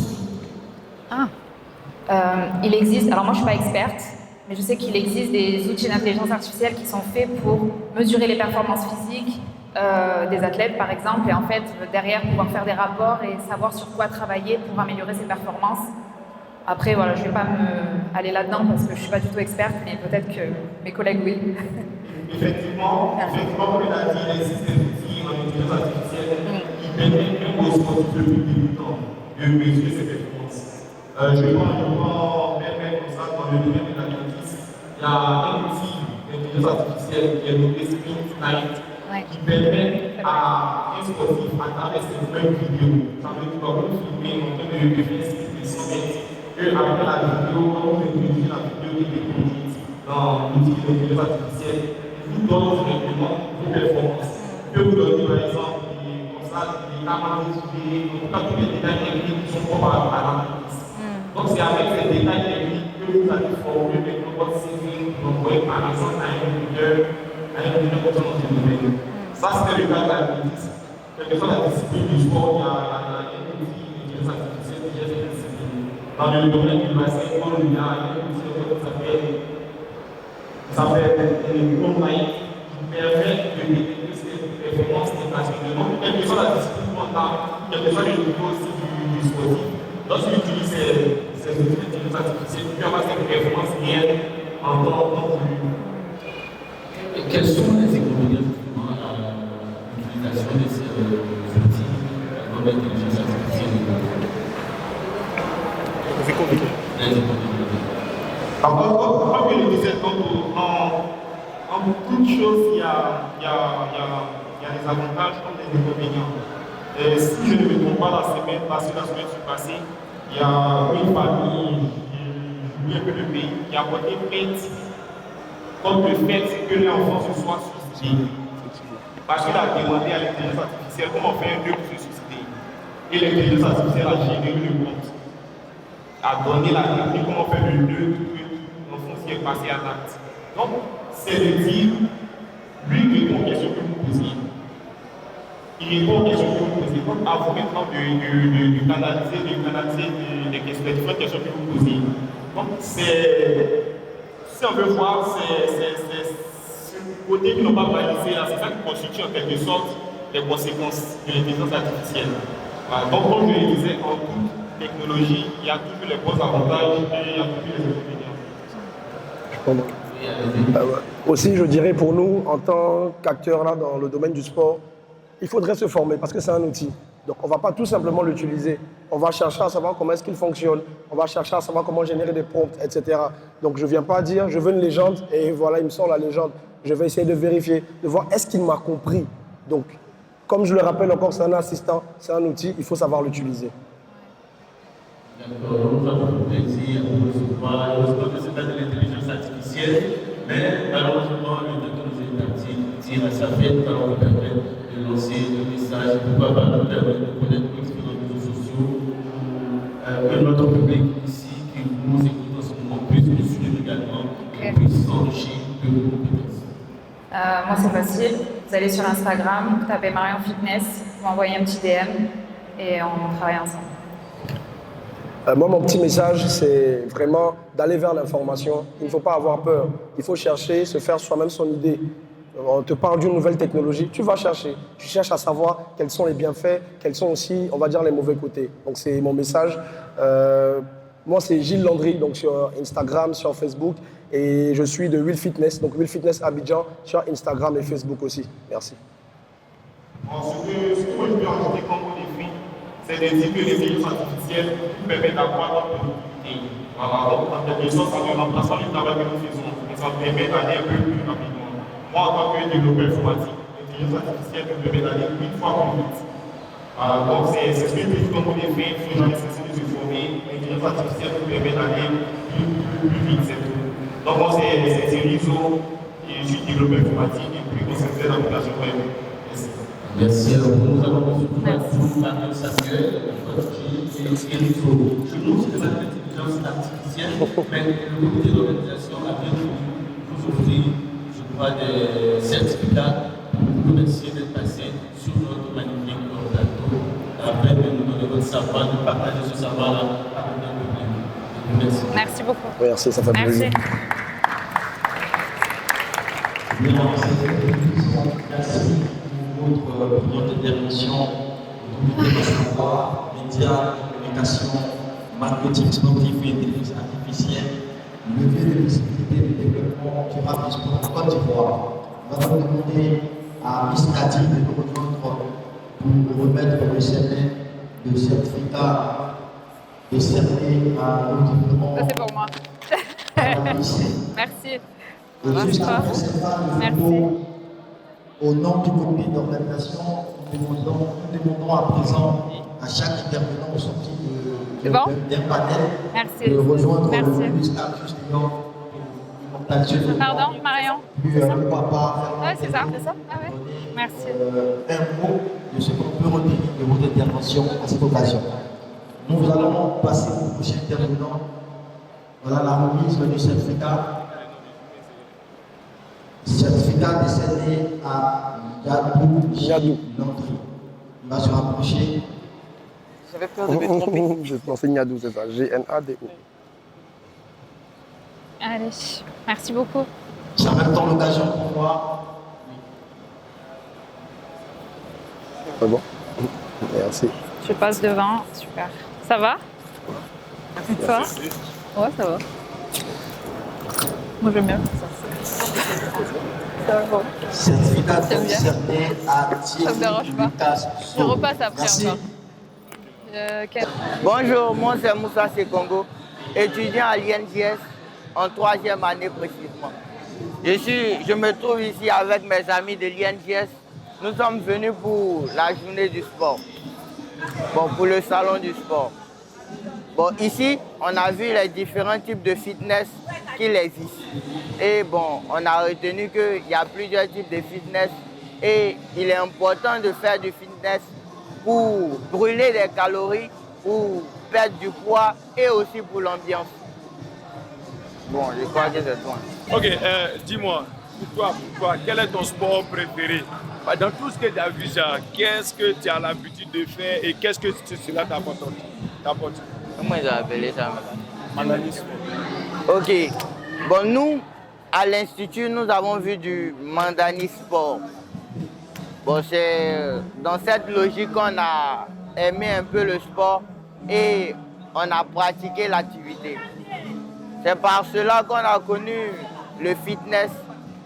Il existe, alors moi je ne suis pas experte, mais je sais qu'il existe des outils d'intelligence artificielle qui sont faits pour mesurer les performances physiques des athlètes par exemple, et en fait derrière pouvoir faire des rapports et savoir sur quoi travailler pour améliorer ses performances. Après voilà, je ne vais pas aller là-dedans parce que je ne suis pas du tout experte, mais peut-être que mes collègues oui. Effectivement, comme il a dit, il existe des outils en intelligence artificielle qui permettent même aux sportifs le plus débutants de mesurer ses performances. Je prends même comme ça dans le domaine de l'athlétisme. Il y a un outil d'intelligence artificielle qui est nommé Sprint Night qui permet à un sportif à travers ses mêmes vidéos. Ça veut dire qu'on peut filmer en train de faire des 100 mètres. Qu'après la vidéo, quand vous rédigez la vidéo qui est produite dans l'outil d'intelligence artificielle, vous donne directement vos performances. Je peux vous donner par exemple comme ça des camarades étudiés, en tout cas tous les détails techniques qui sont propres à l'athlétisme. Donc c'est avec ces détails techniques que vous allez former maintenant votre CV pour envoyer par exemple à un leader comme ça dans ce domaine. Ça c'était le cas de l'athlétisme. Quelle que soit la discipline du sport, il y a un outil d'intelligence artificielle qui gère cette discipline. Dans le domaine du basketball, il y a un outil qui s'appelle Online qui permet de détecter ces performances des nationaux. Donc, quelle que soit la discipline qu'on a, quel que soit le niveau aussi du sportif, lorsqu'on utilise ces outils d'intelligence artificielle, puis on va faire des performances réelles en temps plus. Quels sont les inconvénients justement à l'utilisation de ces outils comme l'intelligence artificielle? C'est compliqué. Comme je le disais, en toute chose, il y a des avantages comme des inconvénients. Et si je ne me trompe pas, la semaine passée, il y a une famille, j'oublie un peu le pays, qui a porté plainte contre le fait que l'enfant se soit suicidé. Parce qu'il a demandé à l'intelligence artificielle comment faire un nœud pour se suicider. Et l'intelligence artificielle a généré le compte, a donné la technique comment faire le nœud pour que l'enfant s'y est passé à l'acte. Donc, c'est de dire, lui répond aux questions que vous posiez. il répond aux questions que vous posez. Donc, à vous maintenant de canaliser les différentes questions que vous posez. Donc, si on veut voir, c'est ce côté qui n'ont pas balisé là, c'est ça qui constitue en quelque sorte les conséquences de l'intelligence artificielle. Voilà. Donc, comme je le disais, en toute technologie, il y a toujours les bons avantages et il y a toujours les inconvénients. Aussi, je dirais pour nous, en tant qu'acteurs là dans le domaine du sport, il faudrait se former parce que c'est un outil. Donc, on ne va pas tout simplement l'utiliser. On va chercher à savoir comment est-ce qu'il fonctionne. On va chercher à savoir comment générer des prompts, etc. Donc, je ne viens pas dire, je veux une légende et voilà, il me sort la légende. Je vais essayer de vérifier, de voir est-ce qu'il m'a compris. Donc, comme je le rappelle encore, c'est un assistant, c'est un outil, il faut savoir l'utiliser. D'accord, nous avons le plaisir de recevoir, heureusement que ce n'est pas de l'intelligence artificielle, mais malheureusement, le temps que nous est parti tire à sa fin, nous allons nous permettre de lancer le message, pourquoi pas nous permettre de connaître plus sur nos réseaux sociaux, que notre public ici, qui nous écoute en ce moment, puisse nous suivre également, et puisse s'enrichir de nos compétences. Moi, c'est facile. Vous allez sur Instagram, vous tapez Marion Fitness, vous m'envoyez un petit DM et on travaille ensemble. Moi, mon petit message, c'est vraiment d'aller vers l'information. Il ne faut pas avoir peur. Il faut chercher, se faire soi-même son idée. On te parle d'une nouvelle technologie, tu vas chercher. Tu cherches à savoir quels sont les bienfaits, quels sont aussi, on va dire, les mauvais côtés. Donc, c'est mon message. Moi, c'est Gilles Landry, donc sur Instagram, sur Facebook. Et je suis de Will Fitness, donc Will Fitness Abidjan, sur Instagram et Facebook aussi. Merci. Bon, ce que moi je peux ajouter comme défi, c'est de dire que l'intelligence artificielle nous permet d'avoir notre productivité. Voilà, donc en quelque sorte, ça ne remplace pas le travail que nous faisons, mais ça permet d'aller un peu plus rapidement. Moi, en tant que développeur informatique, l'intelligence artificielle nous permet d'aller 8 fois plus vite. Voilà, donc c'est ce que je dis comme défi, il faut jamais cesser de se former. L'intelligence artificielle nous permet d'aller plus vite, c'est tout. Donc moi, c'est Rizo, je suis développeur informatique et puis concentré dans l'application web. Merci à vous. Nous allons surtout Marion Samuel, et Rizo. Chez nous, ce n'est pas de l'intelligence artificielle, mais le comité d'organisation a bien voulu vous offrir, je crois, des certificats pour vous remercier d'être passé sur notre magnifique plateau. Après, de nous donner votre savoir, de partager ce savoir-là avec notre public. Merci. Merci beaucoup. Merci, ça fait plaisir. Merci pour votre première intervention autour de savoir, médias, communication, marketing sportif et intelligence artificielle, levier de visibilité et de développement durable du sport en Côte d'Ivoire. Nous allons demander à Miss Nadine de nous rejoindre pour remettre le chemin de certificat décerné à l'environnement. Ça, c'est pour moi. Merci. Et juste après cette phase de photo, au nom du comité d'organisation, nous demandons à présent à chaque intervenant au sortie d'un panel de rejoindre le bus Arcus Lyon. Pardon, Marion. Pourquoi pas Oui, c'est ça. Ah ouais. Merci. Un mot de ce qu'on peut retenir de votre intervention à cette occasion. Nous allons passer au prochain intervenant. Voilà la remise du certificat. Certificat décerné à Yadou Landry. Il va se rapprocher. J'avais peur de me tromper. Je pensais Gnadou, c'est ça. G-N-A-D-O. Allez, merci beaucoup. C'est en même temps l'occasion pour moi. C'est bon. Merci. Je passe devant. Super. Ça va? Et toi? Ouais, ça va. Moi, j'aime bien. Ça va bon. Certificat décerné à Thierry Lucas. Je repasse après encore. Bonjour, moi c'est Moussa Sekongo, étudiant à l'INJS en 3e année précisément. Je me trouve ici avec mes amis de l'INJS. Nous sommes venus pour la journée du sport, pour le salon du sport. Ici, on a vu les différents types de fitness qu'il existe. Et on a retenu qu'il y a plusieurs types de fitness et il est important de faire du fitness pour brûler des calories, pour perdre du poids et aussi pour l'ambiance. Je crois que c'est toi. Ok, dis-moi, pour toi, quel est ton sport préféré? Dans tout ce que tu as vu, qu'est-ce que tu as l'habitude de faire et qu'est-ce que cela t'apporte? Comment ils ont appelé ça, madame? Mandanisme. Ok. Bon, nous, à l'Institut, nous avons vu du Mandani Sport. Bon, c'est dans cette logique qu'on a aimé un peu le sport et on a pratiqué l'activité. C'est par cela qu'on a connu le fitness.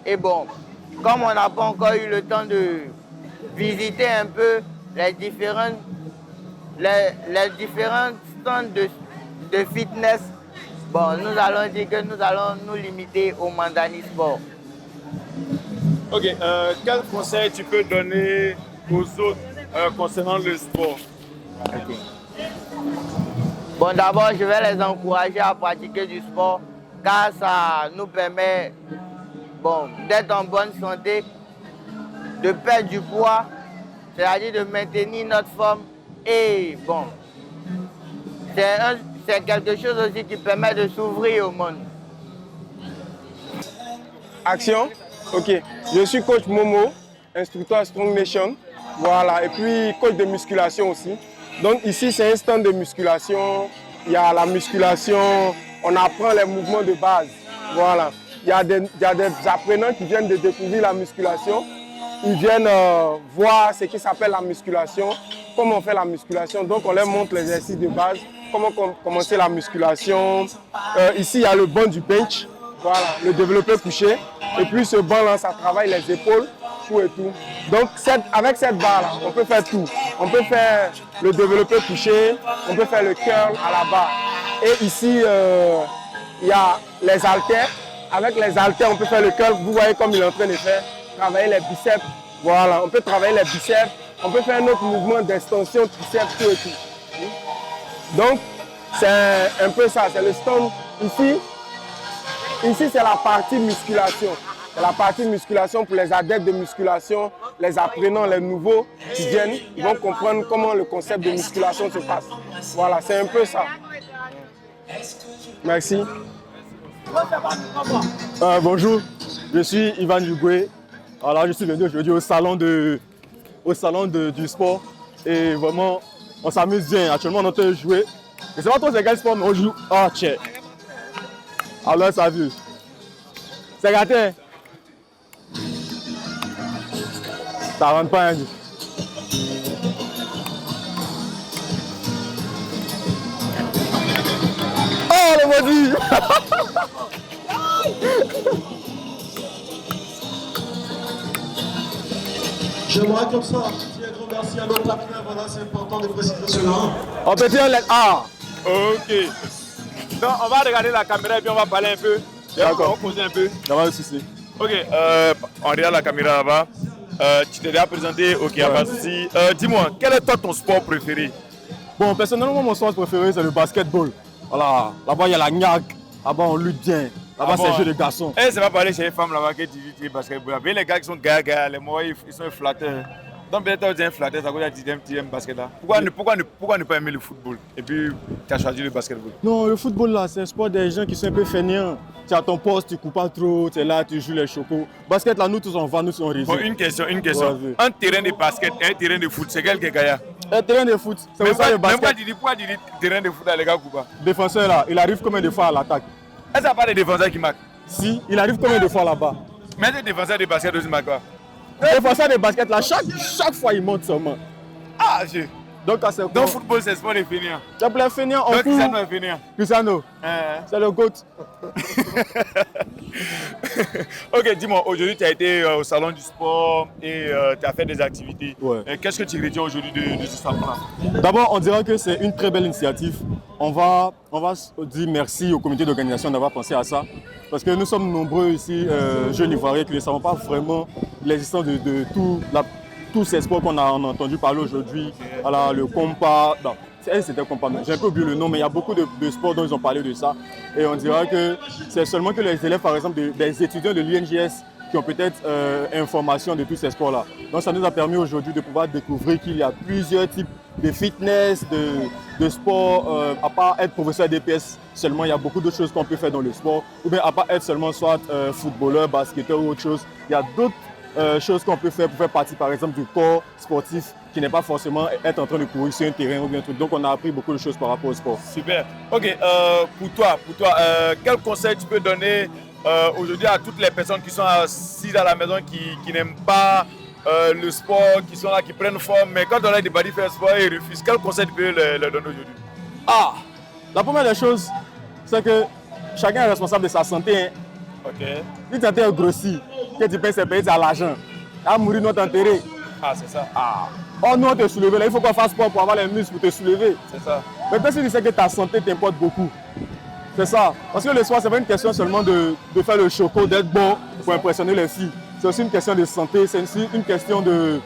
Et bon, comme on n'a pas encore eu le temps de visiter un peu les différents stands de fitness, bon, nous allons dire que nous allons nous limiter au Mandani Sport. Ok, quel conseil tu peux donner aux autres concernant le sport? Okay. Bon, d'abord, je vais les encourager à pratiquer du sport car ça nous permet d'être en bonne santé, de perdre du poids, c'est-à-dire de maintenir notre forme et bon, c'est quelque chose aussi qui permet de s'ouvrir au monde. Action. Ok, je suis coach Momo, instructeur Strong Nation, voilà, et puis coach de musculation aussi. Donc ici c'est un stand de musculation, il y a la musculation, on apprend les mouvements de base, voilà. Il y a des apprenants qui viennent de découvrir la musculation, ils viennent voir ce qui s'appelle la musculation, comment on fait la musculation, donc on leur montre l'exercice de base, comment commencer la musculation. Ici il y a le banc du bench, voilà, le développé couché. Et puis ce banc-là, ça travaille les épaules, tout et tout. Donc avec cette barre-là, on peut faire tout. On peut faire le développé couché, on peut faire le curl à la barre. Et ici, il y a les haltères. Avec les haltères, on peut faire le curl. Vous voyez comme il est en train de faire. Travailler les biceps. Voilà, on peut travailler les biceps. On peut faire un autre mouvement d'extension, triceps, tout et tout. Donc, c'est un peu ça. C'est le stand ici. Ici, c'est la partie musculation. C'est la partie musculation pour les adeptes de musculation, les apprenants, les nouveaux qui viennent, ils vont comprendre comment le concept de musculation se passe. Voilà, c'est un peu ça. Merci. Bonjour, je suis Ivan Dugoué. Alors, je suis venu aujourd'hui au salon du sport. Et vraiment, on s'amuse bien. Actuellement, on est en train de jouer. Je ne sais pas trop c'est quel sport, mais on joue archer. Alors, ça a vu. C'est gâté. Ça rentre pas, hein. Oh, le body. J'aimerais comme ça, un grand merci à nos partenaires, voilà, c'est important de préciser cela. On peut dire les A. Ok. Donc, on va regarder la caméra et puis on va parler un peu. D'accord. On va poser un peu. Il n'y a pas de souci. Ok, on regarde la caméra là-bas. Tu t'es déjà présenté, ok, merci. Dis-moi, quel est toi ton sport préféré? Bon, personnellement, mon sport préféré, c'est le basketball. Voilà, là-bas, il y a la gnaque. Là-bas, on lutte bien. Là-bas, c'est le jeu de garçons. Eh, c'est pas parler chez les femmes là-bas que tu dis basketball. Mais les gars qui sont gars, les mots, ils sont flatteurs. Donc, peut-être tu es un flatteur, ça veut dire que tu aimes le basket là. Pourquoi ne pas aimer le football? Et puis, tu as choisi le basketball? Non, le football là, c'est un sport des gens qui sont un peu fainéants. Tu as ton poste, tu ne cours pas trop, tu es là, tu joues les chocos. Basket là, nous tous on va, nous on réussit. Bon, une question. Un terrain de basket et un terrain de foot, c'est quel qui gagne? Un terrain de foot, c'est ça le basket. Pourquoi tu dis terrain de foot à les gars ou pas? Défenseur là, il arrive combien de fois à l'attaque? Est-ce qu'il n'y a pas de défenseurs qui marquent? Si, il arrive combien de fois là-bas? Mais les défenseurs de basket aussi marquent quoi? Les défenseurs de basket là, chaque fois ils montent seulement. Ah, je. Donc, c'est quoi? Donc, football, c'est sport des fainéants. C'est pour les fainéants. Donc, Cristiano est fainéant. Cristiano, c'est le GOAT. Ok, dis-moi, aujourd'hui, tu as été au salon du sport et tu as fait des activités. Ouais. Qu'est-ce que tu retiens aujourd'hui de ce salon-là? D'abord, on dirait que c'est une très belle initiative. On va dire merci au comité d'organisation d'avoir pensé à ça. Parce que nous sommes nombreux ici, jeunes Ivoiriens, qui ne savons pas vraiment l'existence de tous ces sports qu'on a entendu parler aujourd'hui. Voilà, le compas. Non, c'était compas. J'ai un peu oublié le nom, mais il y a beaucoup de sports dont ils ont parlé de ça. Et on dirait que c'est seulement que les élèves, par exemple, des étudiants de l'INJS qui ont peut-être information de tous ces sports-là. Donc ça nous a permis aujourd'hui de pouvoir découvrir qu'il y a plusieurs types de fitness, de sport, à part être professeur d'EPS seulement, il y a beaucoup d'autres choses qu'on peut faire dans le sport, ou bien à part être seulement soit footballeur, basketteur ou autre chose. Il y a d'autres choses qu'on peut faire pour faire partie, par exemple, du corps sportif qui n'est pas forcément être en train de courir sur un terrain ou bien un truc. Donc, on a appris beaucoup de choses par rapport au sport. Super. Ok, pour toi, quel conseil tu peux donner aujourd'hui à toutes les personnes qui sont assises à la maison, qui n'aiment pas le sport, qui sont là, qui prennent forme, mais quand on a des badis faire sport, ils refusent. Quel conseil tu peux leur donner aujourd'hui? La première des choses, c'est que chacun est responsable de sa santé. Hein. Ok. Si ta tête grossit, que tu payes ses pays à l'argent, à mourir, nous t'enterrer. C'est ça. Oh, nous on te soulever là, il faut qu'on fasse sport pour avoir les muscles pour te soulever. C'est ça. Mais peut-être si tu sais que ta santé t'importe beaucoup. C'est ça. Parce que le sport, c'est pas une question seulement de faire le choco, d'être bon pour impressionner les filles. C'est aussi une question de santé, c'est aussi une question de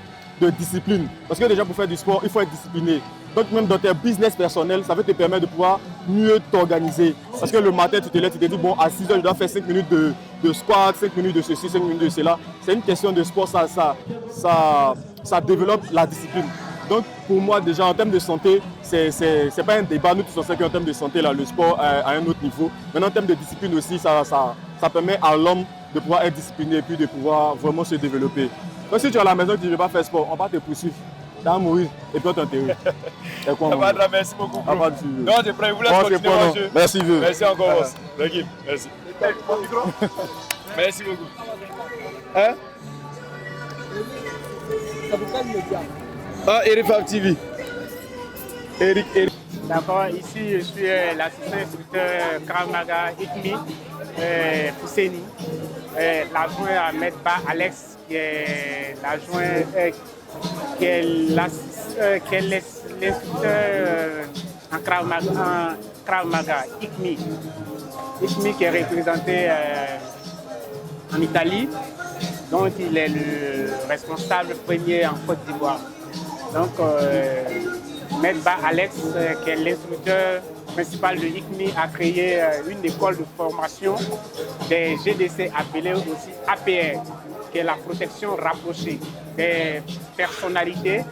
discipline. Parce que déjà pour faire du sport, il faut être discipliné. Donc même dans tes business personnels, ça va te permettre de pouvoir mieux t'organiser. Parce que le matin, tu te lèves, tu te dis, bon, à 6 h, je dois faire 5 minutes de squat, 5 minutes de ceci, 5 minutes de cela. C'est une question de sport, ça développe la discipline. Donc pour moi, déjà en termes de santé, c'est pas un débat. Nous tous on sait qu'en termes de santé, là, le sport à un autre niveau. Mais en termes de discipline aussi, ça permet à l'homme de pouvoir être discipliné et puis de pouvoir vraiment se développer. Donc si tu es à la maison et que tu ne veux pas faire sport, on va te poursuivre. Tu vas mourir et puis on t'enterre. Merci beaucoup. Non, je prends, vous laisse continuer mon jeu. Merci, vieux. Merci encore, l'équipe. Merci. Merci beaucoup. Hein? Eric TV. Eric. D'accord, ici je suis l'assistant instructeur Krav Maga ICMI, Fousseni, l'adjoint à Medba Alex, qui est l'adjoint qui est l'instructeur en Krav Maga ICMI. ICMI qui est représenté en Italie, donc il est le responsable premier en Côte d'Ivoire. Donc, Medba Alex, qui est l'instructeur principal de ICMI, a créé une école de formation des GDC appelée aussi APR, qui est la protection rapprochée des personnalités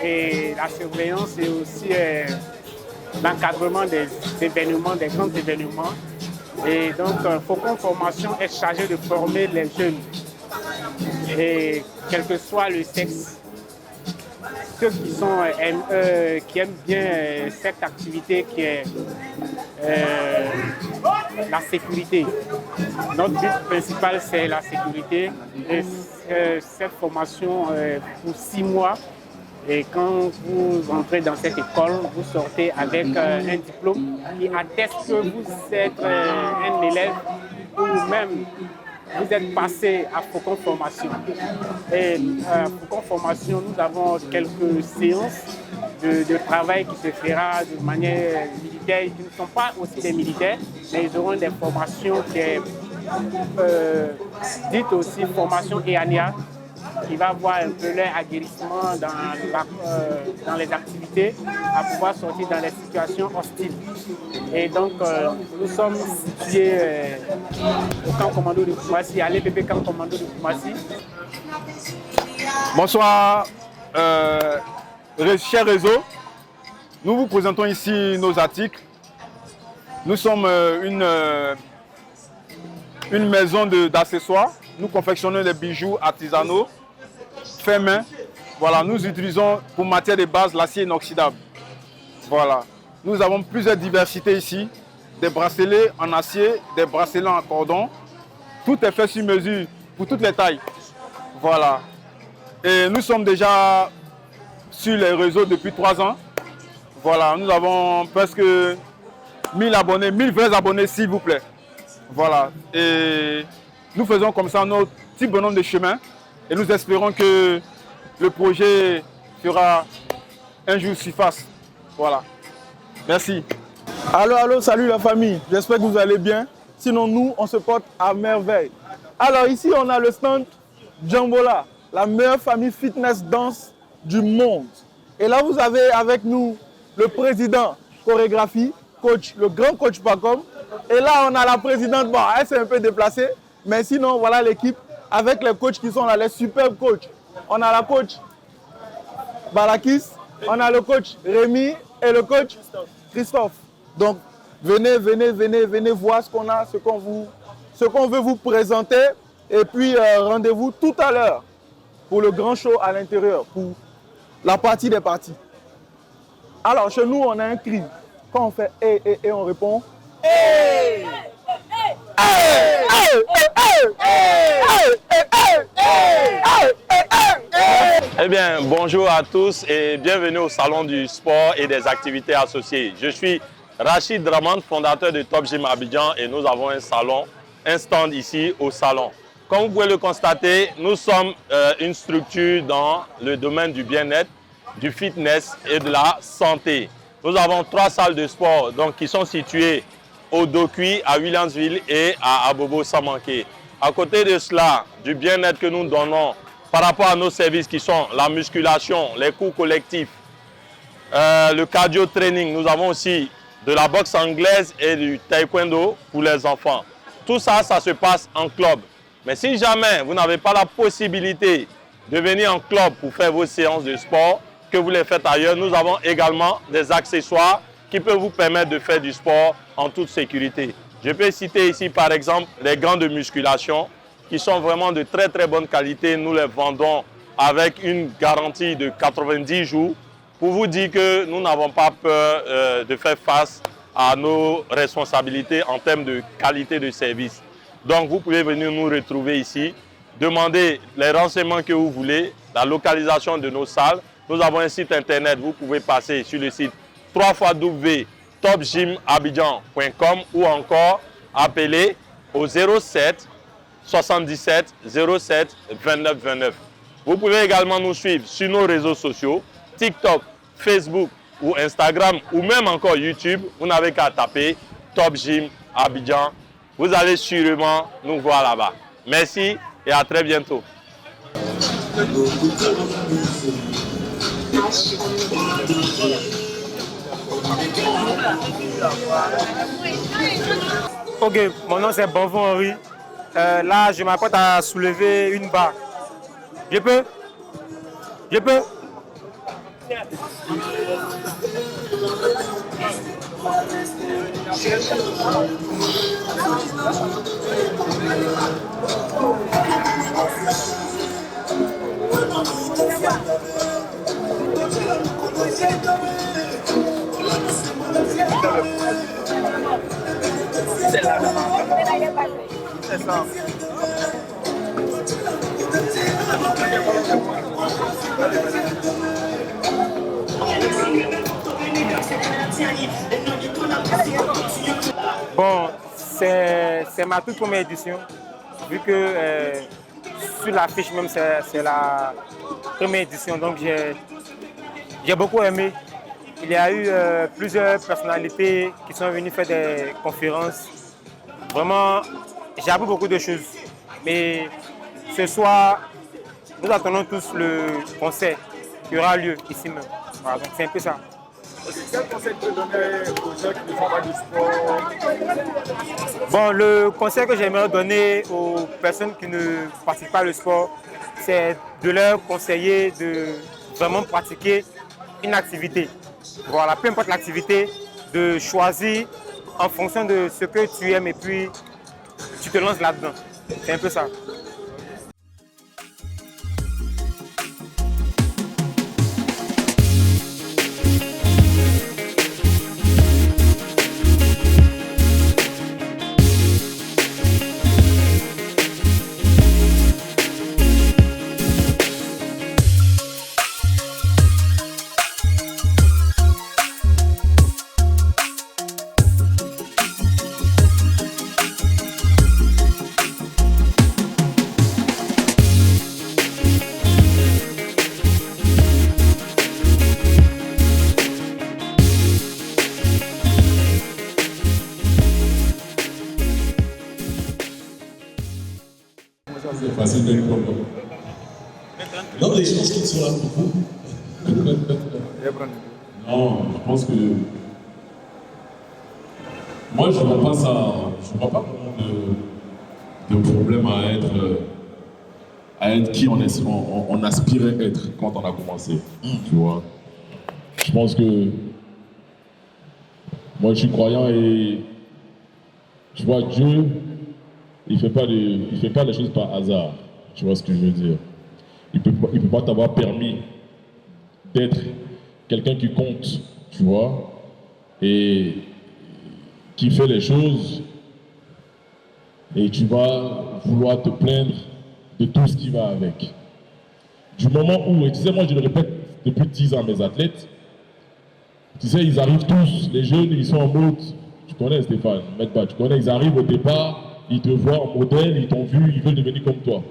et la surveillance et aussi l'encadrement des événements, des grands événements. Et donc, Faucon Formation est chargé de former les jeunes, et quel que soit le sexe. Ceux qui aiment bien cette activité qui est la sécurité. Notre but principal, c'est la sécurité. Et cette formation pour 6 mois. Et quand vous entrez dans cette école, vous sortez avec un diplôme qui atteste que vous êtes un élève ou même vous êtes passé à Faucon Formation. Et à Faucon Formation, nous avons quelques séances de travail qui se fera de manière militaire. Ils ne sont pas aussi des militaires, mais ils auront des formations qui est dites aussi formation EANIA, qui va avoir un peu leur aguerrissement dans les activités, à pouvoir sortir dans les situations hostiles. Et donc, nous sommes situés au camp commando de Koumassi, à l'EPP camp commando de Koumassi. Bonsoir, chers réseaux. Nous vous présentons ici nos articles. Nous sommes une maison d'accessoires. Nous confectionnons des bijoux artisanaux, fait main. Voilà, nous utilisons pour matière de base l'acier inoxydable. Voilà. Nous avons plusieurs diversités ici. Des bracelets en acier, des bracelets en cordon. Tout est fait sur mesure pour toutes les tailles. Voilà. Et nous sommes déjà sur les réseaux depuis 3 ans. Voilà, nous avons presque 1000 abonnés, 1000 vrais abonnés s'il vous plaît. Voilà. Et nous faisons comme ça notre petit bonhomme de chemin. Et nous espérons que le projet fera un jour surface. Voilà. Merci. Allô, salut la famille. J'espère que vous allez bien. Sinon, nous, on se porte à merveille. Alors ici, on a le stand Jambola, la meilleure famille fitness danse du monde. Et là, vous avez avec nous le président chorégraphie, coach, le grand coach Pacom. Et là, on a la présidente, bon, elle s'est un peu déplacée. Mais sinon, voilà l'équipe avec les coachs qui sont là, les superbes coachs. On a la coach Barakis, on a le coach Rémi et le coach Christophe. Donc, venez voir ce qu'on a, ce qu'on veut vous présenter. Et puis, rendez-vous tout à l'heure pour le grand show à l'intérieur, pour la partie des parties. Alors, chez nous, on a un cri. Quand on fait et on répond Eh bien, bonjour à tous et bienvenue au Salon du sport et des activités associées. Je suis Rachid Draman, fondateur de Top Gym Abidjan et nous avons un salon, un stand ici au salon. Comme vous pouvez le constater, nous sommes une structure dans le domaine du bien-être, du fitness et de la santé. Nous avons 3 salles de sport donc, qui sont situées au Dokui, à Williamsville et à Abobo Samanké. À côté de cela, du bien-être que nous donnons par rapport à nos services qui sont la musculation, les cours collectifs, le cardio training, nous avons aussi de la boxe anglaise et du taekwondo pour les enfants. Tout ça, ça se passe en club. Mais si jamais vous n'avez pas la possibilité de venir en club pour faire vos séances de sport, que vous les faites ailleurs, nous avons également des accessoires qui peuvent vous permettre de faire du sport en toute sécurité. Je peux citer ici par exemple les gants de musculation qui sont vraiment de très très bonne qualité. Nous les vendons avec une garantie de 90 jours pour vous dire que nous n'avons pas peur de faire face à nos responsabilités en termes de qualité de service. Donc vous pouvez venir nous retrouver ici, demander les renseignements que vous voulez, la localisation de nos salles. Nous avons un site internet, vous pouvez passer sur le site www.topgymabidjan.com ou encore appeler au 07 77 07 29 29. Vous pouvez également nous suivre sur nos réseaux sociaux, TikTok, Facebook ou Instagram ou même encore YouTube. Vous n'avez qu'à taper Top Gym Abidjan. Vous allez sûrement nous voir là-bas. Merci et à très bientôt. Ok, mon nom c'est Bonvon Henri. Là, je m'apprête à soulever une barre. Je peux? Je peux? C'est ça. Bon, c'est ma toute première édition, vu que sur l'affiche même c'est la première édition, donc j'ai beaucoup aimé. Il y a eu plusieurs personnalités qui sont venues faire des conférences. Vraiment, j'ai appris beaucoup de choses. Mais ce soir, nous attendons tous le concert qui aura lieu ici même. Voilà, donc c'est un peu ça. Quel conseil tu peux donner aux gens qui ne font pas du sport? Bon, le conseil que j'aimerais donner aux personnes qui ne pratiquent pas le sport, c'est de leur conseiller de vraiment pratiquer une activité. Voilà, peu importe l'activité, de choisir en fonction de ce que tu aimes et puis tu te lances là-dedans. C'est un peu ça. C'est facile d'être propre. Non, les gens qui sont là pour vous. Non, je pense que. Moi, je ne vois pas ça. Je ne vois pas vraiment de problème à être qui on aspirait être quand on a commencé. Tu vois. Je pense que. Moi, je suis croyant et. Tu vois, Dieu. Il fait pas les choses par hasard, tu vois ce que je veux dire. il peut pas t'avoir permis d'être quelqu'un qui compte, tu vois, et qui fait les choses, et tu vas vouloir te plaindre de tout ce qui va avec. Du moment où, et tu sais, moi je le répète depuis 10 ans à mes athlètes, tu sais, ils arrivent tous, les jeunes, ils sont en mode, tu connais Stéphane, tu connais, ils arrivent au départ, ils te voient en modèle, ils t'ont vu, ils veulent devenir comme toi.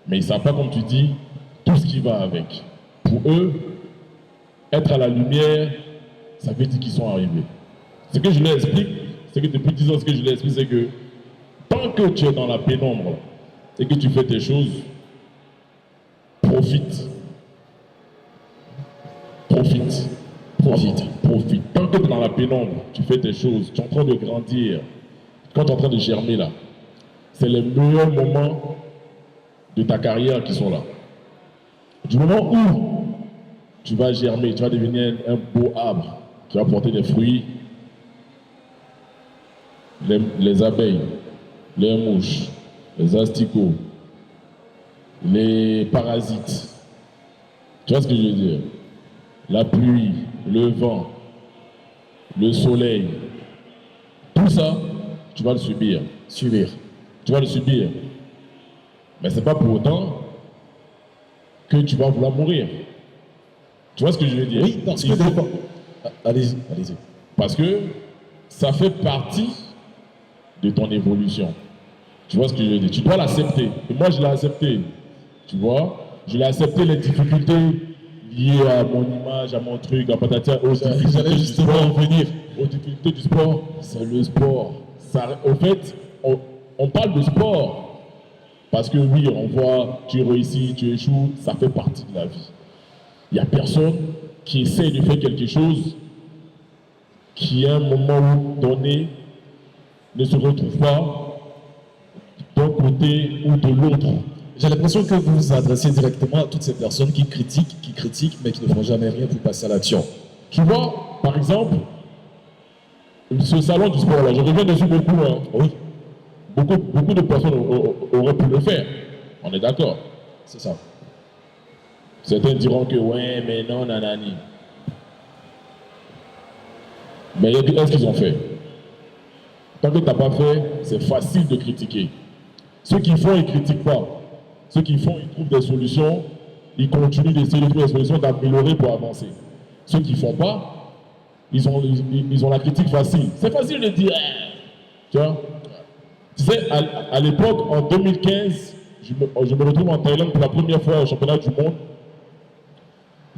Mais ils ne savent pas, comme tu dis, tout ce qui va avec. Pour eux, être à la lumière, ça veut dire qu'ils sont arrivés. Ce que je leur explique, c'est que depuis 10 ans, ce que je leur explique, c'est que tant que tu es dans la pénombre et que tu fais tes choses, profite. Profite. Profite. Profite. Tant que tu es dans la pénombre, tu fais tes choses, tu es en train de grandir, quand tu es en train de germer là, c'est les meilleurs moments de ta carrière qui sont là. Du moment où tu vas germer, tu vas devenir un beau arbre qui va porter des fruits, les abeilles, les mouches, les asticots, les parasites. Tu vois ce que je veux dire? La pluie, le vent, le soleil, tout ça, tu vas le subir. Tu vas le subir. Mais ce n'est pas pour autant que tu vas vouloir mourir. Tu vois ce que je veux dire? Oui, parce que... Allez-y, allez-y. Parce que ça fait partie de ton évolution. Tu vois ce que je veux dire? Tu dois l'accepter. Et moi, je l'ai accepté. Tu vois? Je l'ai accepté, les difficultés liées à mon image, à mon truc, à patatia, aux difficultés du sport. Aux difficultés du sport, c'est le sport. Ça, au fait, on parle de sport. Parce que oui, on voit, tu réussis, tu échoues, ça fait partie de la vie. Il n'y a personne qui essaie de faire quelque chose qui, à un moment donné, ne se retrouve pas d'un côté ou de l'autre. J'ai l'impression que vous vous adressez directement à toutes ces personnes qui critiquent, mais qui ne font jamais rien pour passer à l'action. Tu vois, par exemple, ce salon du sport là, je reviens dessus beaucoup. Hein. Oui. Beaucoup de personnes auraient pu le faire. On est d'accord. C'est ça. Certains diront que ouais, mais non, nanani. Mais est-ce qu'ils ont fait? Tant que tu n'as pas fait, c'est facile de critiquer. Ceux qui font, ils ne critiquent pas. Ceux qui font, ils trouvent des solutions, ils continuent d'essayer de trouver des solutions, d'améliorer pour avancer. Ceux qui ne font pas, ils ont la critique facile. C'est facile de dire, tu vois. Tu sais, à l'époque, en 2015, je me retrouve en Thaïlande pour la première fois au championnat du monde.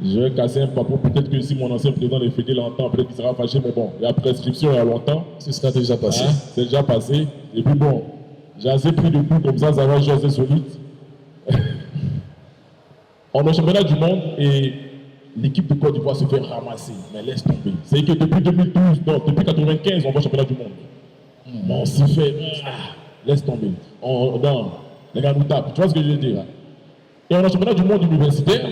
Je vais casser un papo, peut-être que si mon ancien président des Fédés l'entend, peut-être qu'il sera fâché, mais bon, il y a prescription il y a longtemps. Ce sera déjà passé. Hein, c'est déjà passé. Et puis bon, j'ai assez pris de coups comme ça va jouer assez solide. On est au championnat du monde et l'équipe de Côte d'Ivoire se fait ramasser. Mais laisse tomber. C'est que depuis 2012, non, depuis 1995, on va au championnat du monde. On s'y fait, laisse tomber. Non, les gars nous tapent. Tu vois ce que je veux dire? Et on est au championnat du monde universitaire.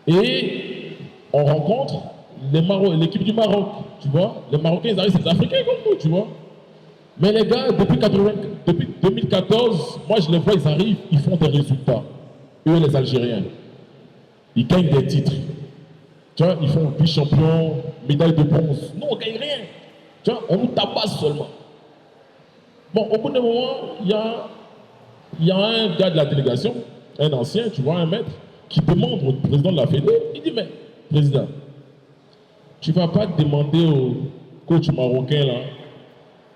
Et on rencontre l'équipe du Maroc, tu vois. Les Marocains, ils arrivent, c'est des Africains comme nous, tu vois. Mais les gars, depuis 2014, moi je les vois, ils arrivent, ils font des résultats. Eux, les Algériens, ils gagnent des titres. Tu vois, ils font vice-champion, médaille de bronze. Nous, on ne gagne rien. Tu vois, on nous tabasse seulement. Bon, au bout d'un moment, il y a un gars de la délégation, un ancien, tu vois, un maître, qui demande au président de la Fédé, il dit, mais, président, tu ne vas pas demander au coach marocain, là,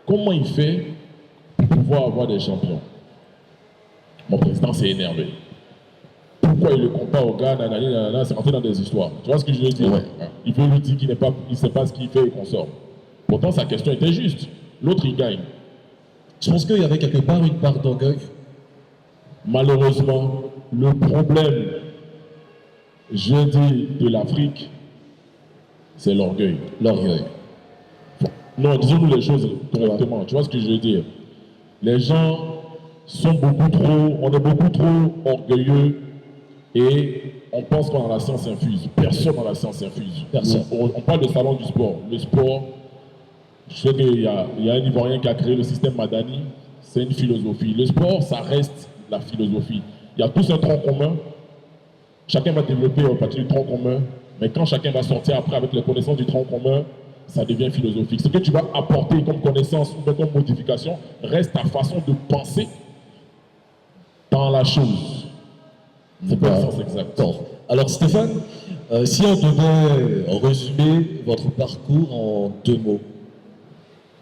comment il fait pour pouvoir avoir des champions? Mon président s'est énervé. Pourquoi il le compare au gars, c'est rentré dans des histoires. Tu vois ce que je veux dire? Ouais. Il veut lui dire qu'il ne sait pas ce qu'il fait et qu'on sort. Pourtant, sa question était juste. L'autre, il gagne. Je pense qu'il y avait quelque part une part d'orgueil. Malheureusement, le problème, je dis, de l'Afrique, c'est l'orgueil. L'orgueil. Non, disons-nous les choses correctement. Ouais. Tu vois ce que je veux dire? Les gens sont beaucoup trop, on est beaucoup trop orgueilleux et on pense qu'on a la science infuse. Personne n'a la science infuse. Personne. On parle de salon du sport. Le sport, je sais qu'il y a un Ivoirien qui a créé le système Madani, c'est une philosophie. Le sport, ça reste la philosophie. Il y a tous un tronc commun. Chacun va développer à partir du tronc commun. Mais quand chacun va sortir après avec les connaissances du tronc commun, ça devient philosophique. Ce que tu vas apporter comme connaissance ou comme modification reste ta façon de penser dans la chose. C'est pas le sens exact. Alors Stéphane, si on devait résumer votre parcours en 2 mots,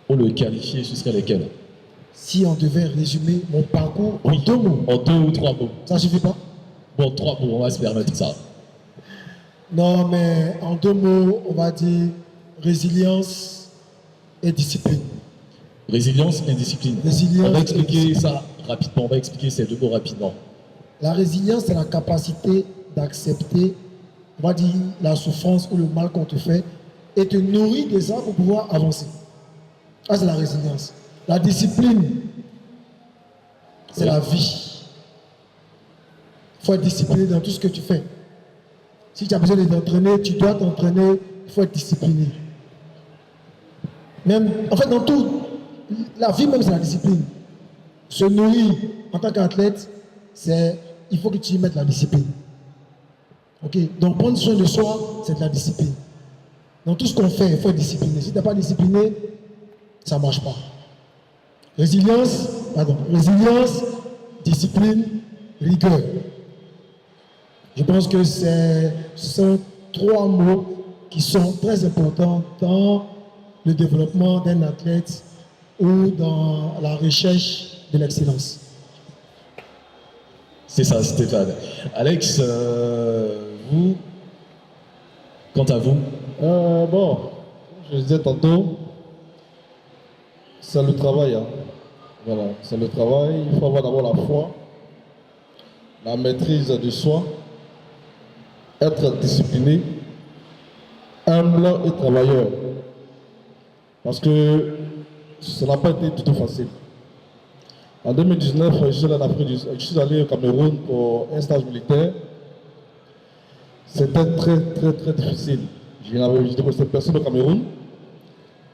pour le qualifier, ce serait lesquels? Si on devait résumer mon parcours en 2 mots. En 2 ou 3 mots. Ça suffit pas? Bon, 3 mots, on va se permettre ça. Non, mais en 2 mots, on va dire résilience et discipline. Résilience et discipline. Résilience on va expliquer et discipline. ça rapidement, on va expliquer ces 2 mots rapidement. La résilience, c'est la capacité d'accepter, on va dire, la souffrance ou le mal qu'on te fait et te nourrir de ça pour pouvoir avancer. Ça, c'est la résilience. La discipline, c'est la vie. Il faut être discipliné dans tout ce que tu fais. Si tu as besoin de t'entraîner, tu dois t'entraîner, il faut être discipliné. Même, en fait, dans tout, la vie même, c'est la discipline. Se nourrir en tant qu'athlète, il faut que tu y mettes la discipline. Ok? Donc, prendre soin de soi, c'est de la discipline. Dans tout ce qu'on fait, il faut être discipliné. Si tu n'es pas discipliné, ça ne marche pas. Résilience, discipline, rigueur. Je pense que ce sont 3 mots qui sont très importants dans le développement d'un athlète ou dans la recherche de l'excellence. C'est ça, Stéphane. Alex, vous, quant à vous? Bon, je disais tantôt, c'est le travail. Hein. Voilà, c'est le travail. Il faut avoir d'abord la foi, la maîtrise de soi, être discipliné, humble et travailleur. Parce que ça n'a pas été du tout facile. En 2019, je suis allé au Cameroun pour un stage militaire. C'était très difficile. Je ne connaissais personne au Cameroun.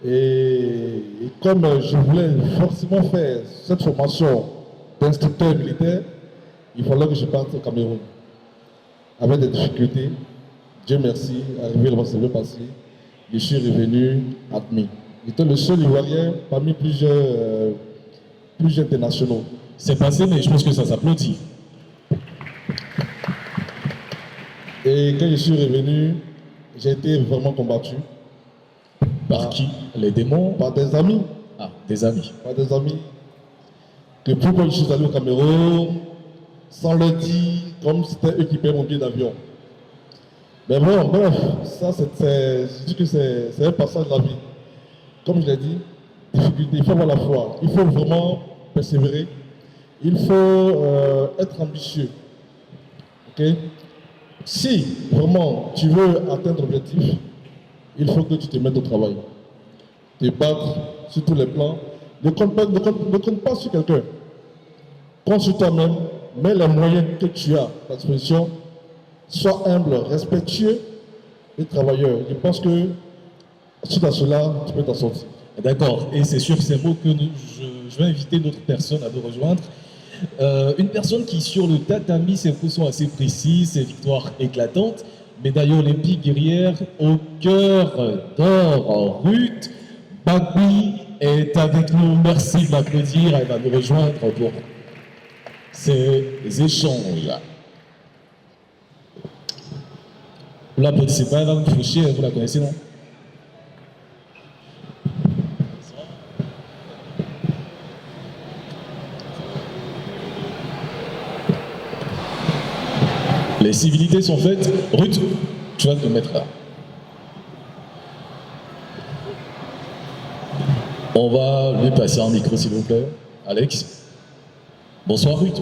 Et comme je voulais forcément faire cette formation d'instructeur militaire, il fallait que je parte au Cameroun. Avec des difficultés, Dieu merci, arrivé le mois passé, je suis revenu admis. J'étais le seul Ivoirien parmi plusieurs internationaux. C'est passé, mais je pense que ça s'applaudit. Et quand je suis revenu, j'ai été vraiment combattu. Par qui? Les démons? Par des amis. Ah, des amis. Par des amis. Que pourquoi je suis allé au Cameroun, sans leur dire, comme c'était eux qui paient mon billet d'avion. Mais bon, bref, ça je dis que c'est un passage de la vie. Comme je l'ai dit, difficulté, il faut avoir la foi. Il faut vraiment persévérer. Il faut être ambitieux. Ok? Si vraiment tu veux atteindre l'objectif, il faut que tu te mettes au travail. Te battre sur tous les plans. Ne compte pas sur quelqu'un. Compte sur toi-même. Mets les moyens que tu as à ta disposition. Sois humble, respectueux et travailleur. Je pense que suite à cela, tu peux t'en sortir. D'accord. Et c'est sur ces mots que je vais inviter d'autres personnes à nous rejoindre. Une personne qui, sur le tatami, ses coups sont assez précis, ses victoires éclatantes. Médaille olympique guerrière au cœur d'or. Ruth Bagui est avec nous. Merci de l'applaudir. Elle va nous rejoindre pour ces échanges. Vous l'applaudissez pas, elle va vous faucher, vous la connaissez, non? Les civilités sont faites. Ruth, tu vas te mettre là. On va lui passer un micro, s'il vous plaît. Alex. Bonsoir, Ruth.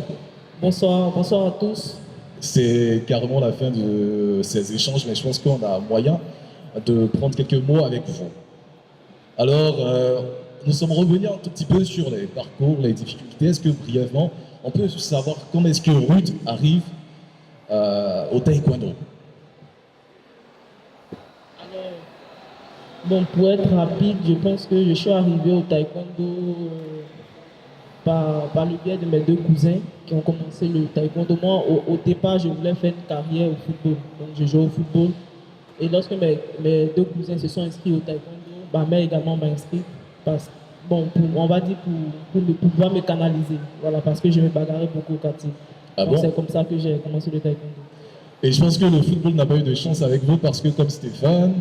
Bonsoir à tous. C'est carrément la fin de ces échanges, mais je pense qu'on a moyen de prendre quelques mots avec vous. Alors, nous sommes revenus un tout petit peu sur les parcours, les difficultés. Est-ce que brièvement, on peut savoir comment est-ce que Ruth arrive au taekwondo? Bon, pour être rapide, je pense que je suis arrivé au taekwondo par le biais de mes deux cousins qui ont commencé le taekwondo. Moi, au départ, je voulais faire une carrière au football. Donc, je jouais au football. Et lorsque mes deux cousins se sont inscrits au taekwondo, ma mère également m'a inscrit. On va dire pour pouvoir me canaliser. Voilà, parce que je me bagarrais beaucoup au quartier. Ah Donc, bon? c'est comme ça que j'ai commencé le taekwondo. Et je pense que le football n'a pas eu de chance avec vous parce que, comme Stéphane,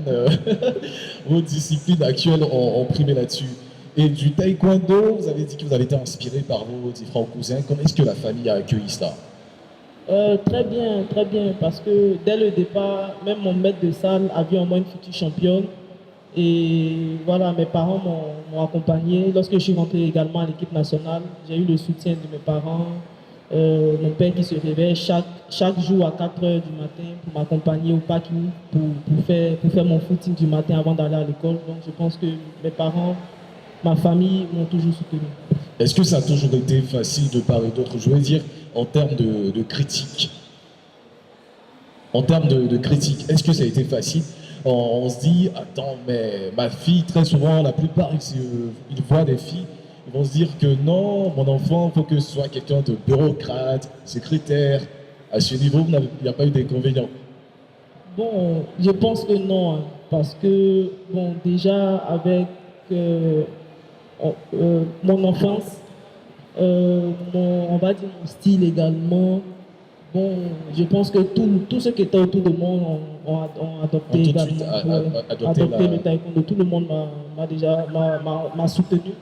vos disciplines actuelles ont primé là-dessus. Et du taekwondo, vous avez dit que vous avez été inspiré par vos différents cousins. Comment est-ce que la famille a accueilli ça? Très bien, parce que dès le départ, même mon maître de salle a vu en moi une future championne. Et voilà, mes parents m'ont accompagné. Lorsque je suis rentré également à l'équipe nationale, j'ai eu le soutien de mes parents. Mon père qui se réveille chaque jour à 4 h du matin pour m'accompagner au parking, pour faire mon footing du matin avant d'aller à l'école. Donc je pense que mes parents, ma famille m'ont toujours soutenu. Est-ce que ça a toujours été facile de part et d'autre? Je veux dire, en termes de critique. En termes de critique, est-ce que ça a été facile? On se dit, attends, mais ma fille, très souvent, la plupart, ils voient des filles, ils vont se dire que non, mon enfant, il faut que ce soit quelqu'un de bureaucrate, secrétaire. À ce niveau, il n'y a pas eu d'inconvénients. Bon, je pense que non, hein, parce que, bon, déjà, avec mon enfance, on va dire mon style également, bon, je pense que tous ceux qui étaient autour de moi ont adopté également, adopté le taekwondo. Tout le monde m'a soutenu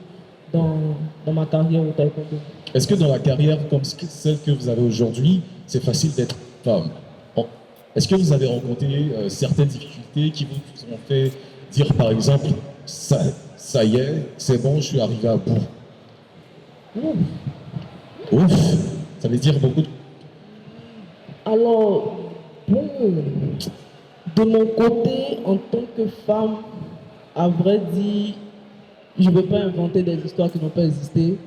dans ma carrière au taekwondo. Est-ce que dans la carrière comme celle que vous avez aujourd'hui, c'est facile d'être femme? Est-ce que vous avez rencontré certaines difficultés qui vous ont fait dire, par exemple, ça y est, c'est bon, je suis arrivé à bout? Ouf, ça veut dire beaucoup de... Alors, bon, de mon côté, en tant que femme, à vrai dire, je ne veux pas inventer des histoires qui n'ont pas existé.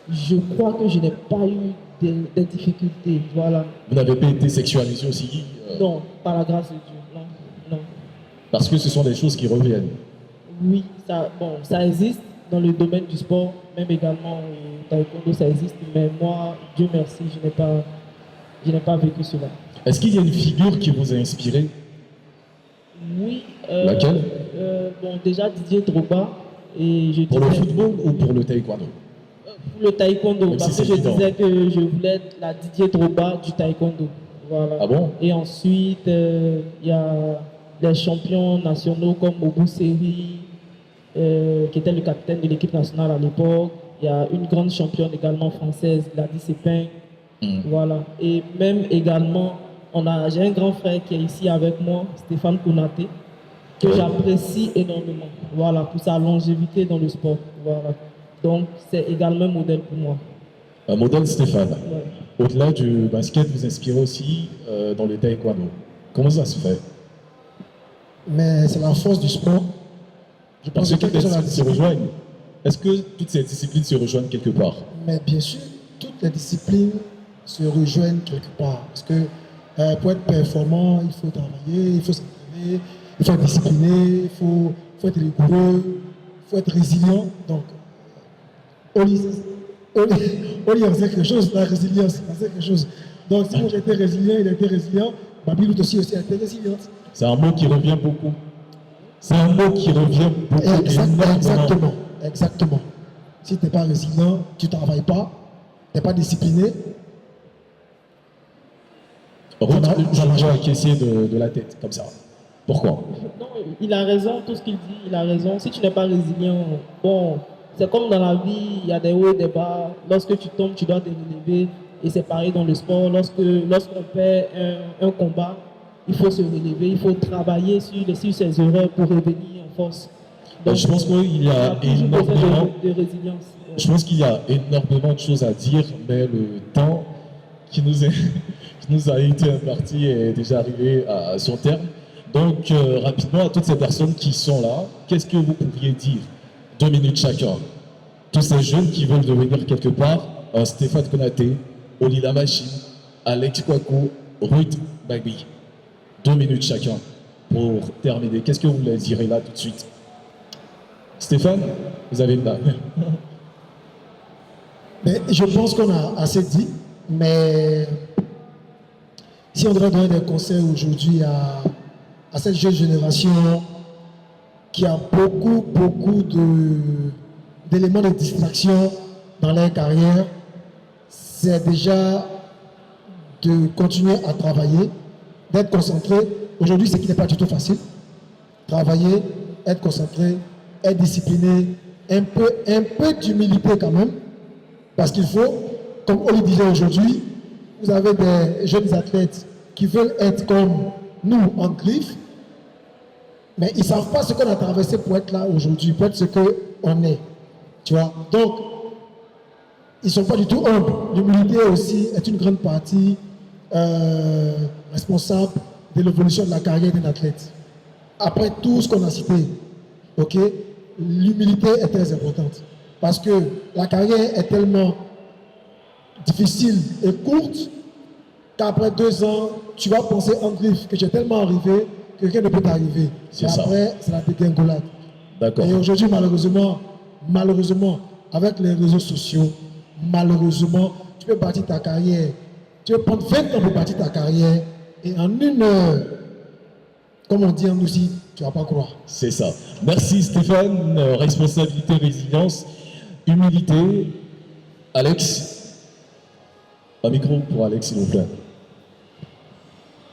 Je crois que je n'ai pas eu des difficultés, voilà. Vous n'avez pas été sexualisé aussi? Non, par la grâce de Dieu, non. Parce que ce sont des choses qui reviennent. Oui, ça existe dans le domaine du sport, même également au taekwondo, ça existe, mais moi, Dieu merci, je n'ai pas vécu cela. Est-ce qu'il y a une figure qui vous a inspiré? Oui. Laquelle? Bon, déjà Didier Drogba. Pour le football ou pour le taekwondo? Pour le taekwondo, même parce si que je évident. disais que je voulais être la Didier Drogba du taekwondo. Voilà. Ah bon? Et ensuite, il y a des champions nationaux comme Mobu Seri, qui était le capitaine de l'équipe nationale à l'époque. Il y a une grande championne également française, Gladys Epin. Voilà. Et même également, j'ai un grand frère qui est ici avec moi, Stéphane Konaté, que j'apprécie énormément. Voilà, pour sa longévité dans le sport. Voilà. Donc, c'est également un modèle pour moi. Un modèle, Stéphane. Ouais. Au-delà du basket, vous inspirez aussi dans le taekwondo. Comment ça se fait? Mais c'est la force du sport. Je pense Parce que que toutes les disciplines se rejoignent. Est-ce que toutes ces disciplines se rejoignent quelque part? Mais bien sûr, toutes les disciplines se rejoignent quelque part. Parce que pour être performant, il faut travailler, il faut s'entraîner, il faut être discipliné, il faut être rigoureux, il faut être résilient. Donc, on sait quelque chose, la résilience, on sait quelque chose. Donc, si moi j'étais résilient, il était résilient, Babilou aussi a été résiliente. C'est un mot qui revient beaucoup. C'est un mot qui revient beaucoup. Exactement. Si tu n'es pas résilient, tu ne travailles pas, tu n'es pas discipliné. Jean-Jean a caissier de la tête, comme ça. Pourquoi? Non, il a raison, tout ce qu'il dit, il a raison. Si tu n'es pas résilient, bon, c'est comme dans la vie, il y a des hauts et des bas. Lorsque tu tombes, tu dois te relever. Et c'est pareil dans le sport. Lorsqu'on perd un combat, il faut se relever, il faut travailler sur ses erreurs pour revenir en force. Donc, je pense qu'il y a énormément de résilience. Je pense qu'il y a énormément de choses à dire, mais le temps qui nous a été imparti est déjà arrivé à son terme. Donc, rapidement, à toutes ces personnes qui sont là, qu'est-ce que vous pourriez dire? 2 minutes chacun. Tous ces jeunes qui veulent devenir quelque part, Stéphane Konaté, Oli La Machine, Alex Kwaku, Ruth Bagby. 2 minutes chacun pour terminer. Qu'est-ce que vous voulez dire là tout de suite? Stéphane, vous avez une dame. Mais je pense qu'on a assez dit, mais si on devrait donner des conseils aujourd'hui à cette jeune génération qui a beaucoup d'éléments de distraction dans leur carrière, c'est déjà de continuer à travailler, d'être concentré. Aujourd'hui, ce qui n'est pas du tout facile. Travailler, être concentré, être discipliné, un peu d'humilité quand même, parce qu'il faut, comme Oli disait aujourd'hui, vous avez des jeunes athlètes qui veulent être comme nous en griffe, mais ils ne savent pas ce qu'on a traversé pour être là aujourd'hui, pour être ce qu'on est. Tu vois? Donc, ils ne sont pas du tout humbles. L'humilité aussi est une grande partie responsable de l'évolution de la carrière d'un athlète. Après tout ce qu'on a cité, ok, l'humilité est très importante. Parce que la carrière est tellement difficile et courte qu'après 2 ans, tu vas penser en griffe que tu es tellement arrivé que rien ne peut t'arriver. Et après, c'est la dégringolade. D'accord. Et aujourd'hui, malheureusement, avec les réseaux sociaux, malheureusement, tu peux bâtir ta carrière. Tu peux prendre 20 ans pour bâtir ta carrière et en 1 heure, comme on dit en Russie, tu ne vas pas croire. C'est ça. Merci Stéphane. Responsabilité, résilience, humilité. Alex, un micro pour Alex, s'il vous plaît.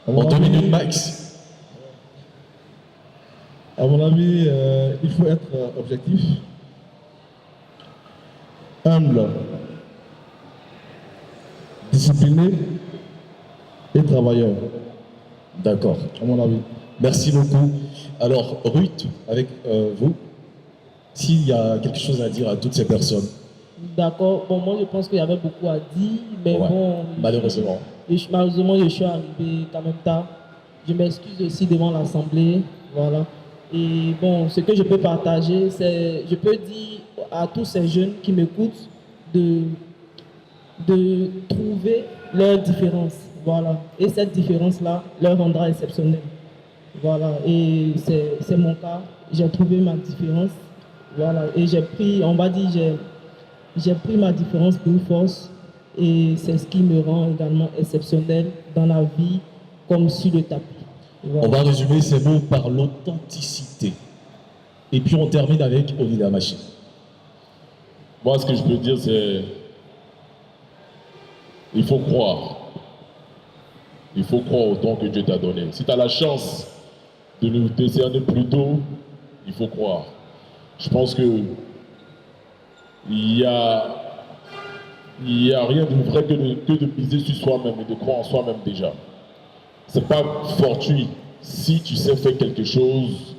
En 2 minutes max. À mon avis, il faut être objectif, humble, discipliné et travailleur. D'accord. À mon avis. Merci beaucoup. Alors, Ruth, avec vous, s'il y a quelque chose à dire à toutes ces personnes. D'accord. Bon, moi, je pense qu'il y avait beaucoup à dire, mais Ouais, bon... malheureusement. Malheureusement, je suis arrivé quand même tard. Je m'excuse aussi devant l'Assemblée. Voilà. Et bon, ce que je peux partager, c'est... Je peux dire à tous ces jeunes qui m'écoutent de trouver leur différence. Voilà. Et cette différence-là leur rendra exceptionnel. Voilà. Et c'est mon cas. J'ai trouvé ma différence. Voilà. Et j'ai pris, on va dire, j'ai pris ma différence pour une force. Et c'est ce qui me rend également exceptionnel dans la vie comme sur le tapis. Voilà. On va résumer ces mots par l'authenticité. Et puis on termine avec Oli Lamachi. Moi, ce que je peux dire, c'est il faut croire. Il faut croire au don que Dieu t'a donné. Si tu as la chance de nous décerner plus tôt, il faut croire. Je pense que il y a rien de vrai que de miser sur soi-même et de croire en soi-même déjà. C'est pas fortuit si tu sais faire quelque chose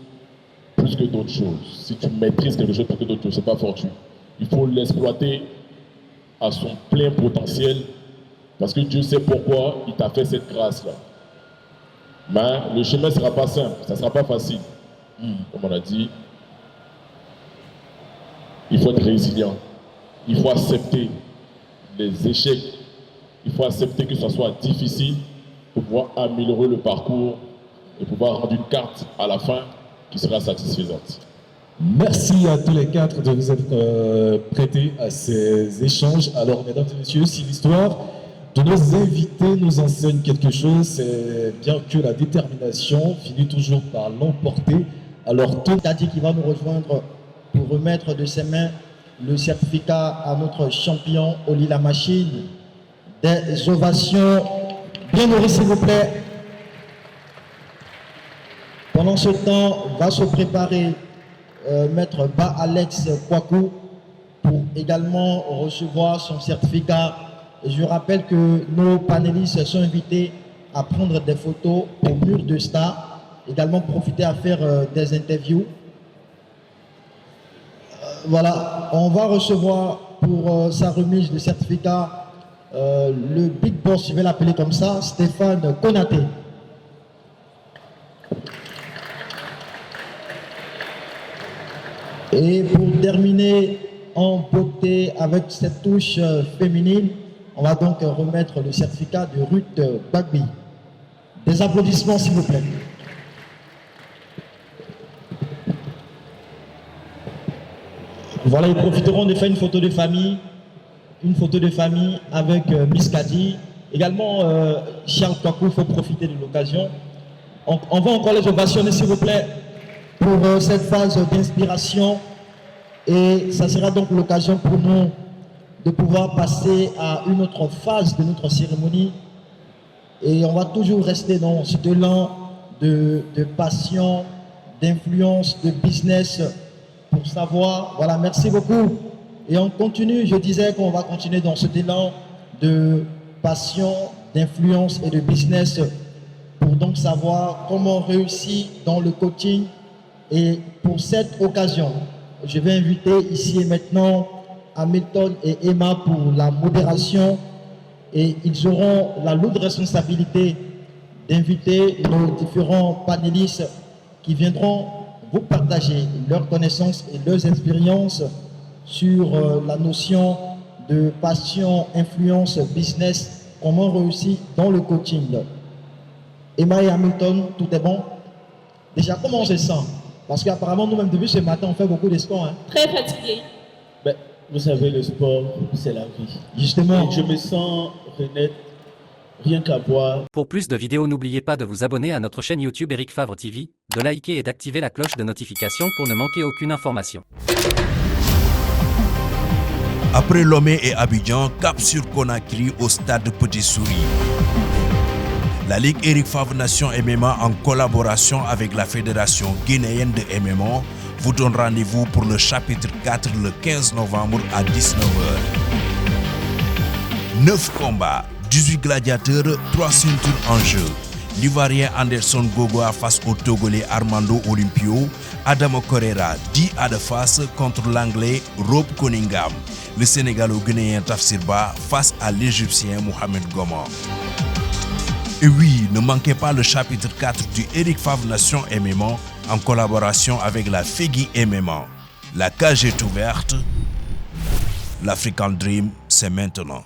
plus que d'autres choses. Si tu maîtrises quelque chose plus que d'autres choses, c'est pas fortuit. Il faut l'exploiter à son plein potentiel parce que Dieu sait pourquoi il t'a fait cette grâce-là. Mais le chemin ne sera pas simple, ça ne sera pas facile. Comme on a dit, il faut être résilient. Il faut accepter les échecs. Il faut accepter que ça soit difficile pour pouvoir améliorer le parcours et pouvoir rendre une carte à la fin qui sera satisfaisante. Merci à tous les 4 de vous être prêtés à ces échanges. Alors, mesdames et messieurs, si l'histoire de nos invités nous enseigne quelque chose, c'est bien que la détermination finit toujours par l'emporter. Alors, tout Tadi qui va nous rejoindre pour remettre de ses mains le certificat à notre champion Oli Lamachi. Des ovations bien nourries, s'il vous plaît. Pendant ce temps, va se préparer Maître Ba Alex Kwaku pour également recevoir son certificat. Et je rappelle que nos panélistes sont invités à prendre des photos au mur de Star, également profiter à faire des interviews. Voilà, on va recevoir pour sa remise de certificat le big boss, je vais l'appeler comme ça, Stéphane Konaté. Et pour terminer en beauté avec cette touche féminine, on va donc remettre le certificat de Ruth Bagby. Des applaudissements s'il vous plaît. Voilà, ils profiteront de faire une photo de famille une photo de famille avec Miss Kadi. Également, Charles Kwaku, il faut profiter de l'occasion. On va encore les ovationner, s'il vous plaît, pour cette phase d'inspiration. Et ça sera donc l'occasion pour nous de pouvoir passer à une autre phase de notre cérémonie. Et on va toujours rester dans cet élan de passion, d'influence, de business pour savoir. Voilà, merci beaucoup. Et on continue, je disais qu'on va continuer dans cet élan de passion, d'influence et de business pour donc savoir comment réussir dans le coaching. Et pour cette occasion, je vais inviter ici et maintenant Hamilton et Emma pour la modération et ils auront la lourde responsabilité d'inviter nos différents panélistes qui viendront vous partager leurs connaissances et leurs expériences sur la notion de passion, influence, business, comment réussir dans le coaching. Emma et Hamilton, tout est bon? Déjà, comment on se sent? Parce qu'apparemment, nous-mêmes, depuis ce matin, on fait beaucoup de sport. Hein? Très fatigué. Ben, vous savez, le sport, c'est la vie. Justement. Et je me sens renaître rien qu'à boire. Pour plus de vidéos, n'oubliez pas de vous abonner à notre chaîne YouTube Eric Favre TV, de liker et d'activer la cloche de notification pour ne manquer aucune information. Après Lomé et Abidjan, cap sur Conakry au stade Petit Souris. La Ligue Eric Favre Nation MMA en collaboration avec la Fédération guinéenne de MMA vous donne rendez-vous pour le chapitre 4 le 15 novembre à 19h. 9 combats, 18 gladiateurs, 3 ceintures en jeu. L'Ivoirien Anderson Gogoa face au Togolais Armando Olympio, Adamo Correra dit à de face contre l'Anglais Rob Cunningham. Le Sénégalo-Guinéen Tafsirba face à l'Égyptien Mohamed Goma. Et oui, ne manquez pas le chapitre 4 du Eric Favre Nation MMA en collaboration avec la FEGI MMA. La cage est ouverte. L'African Dream, c'est maintenant.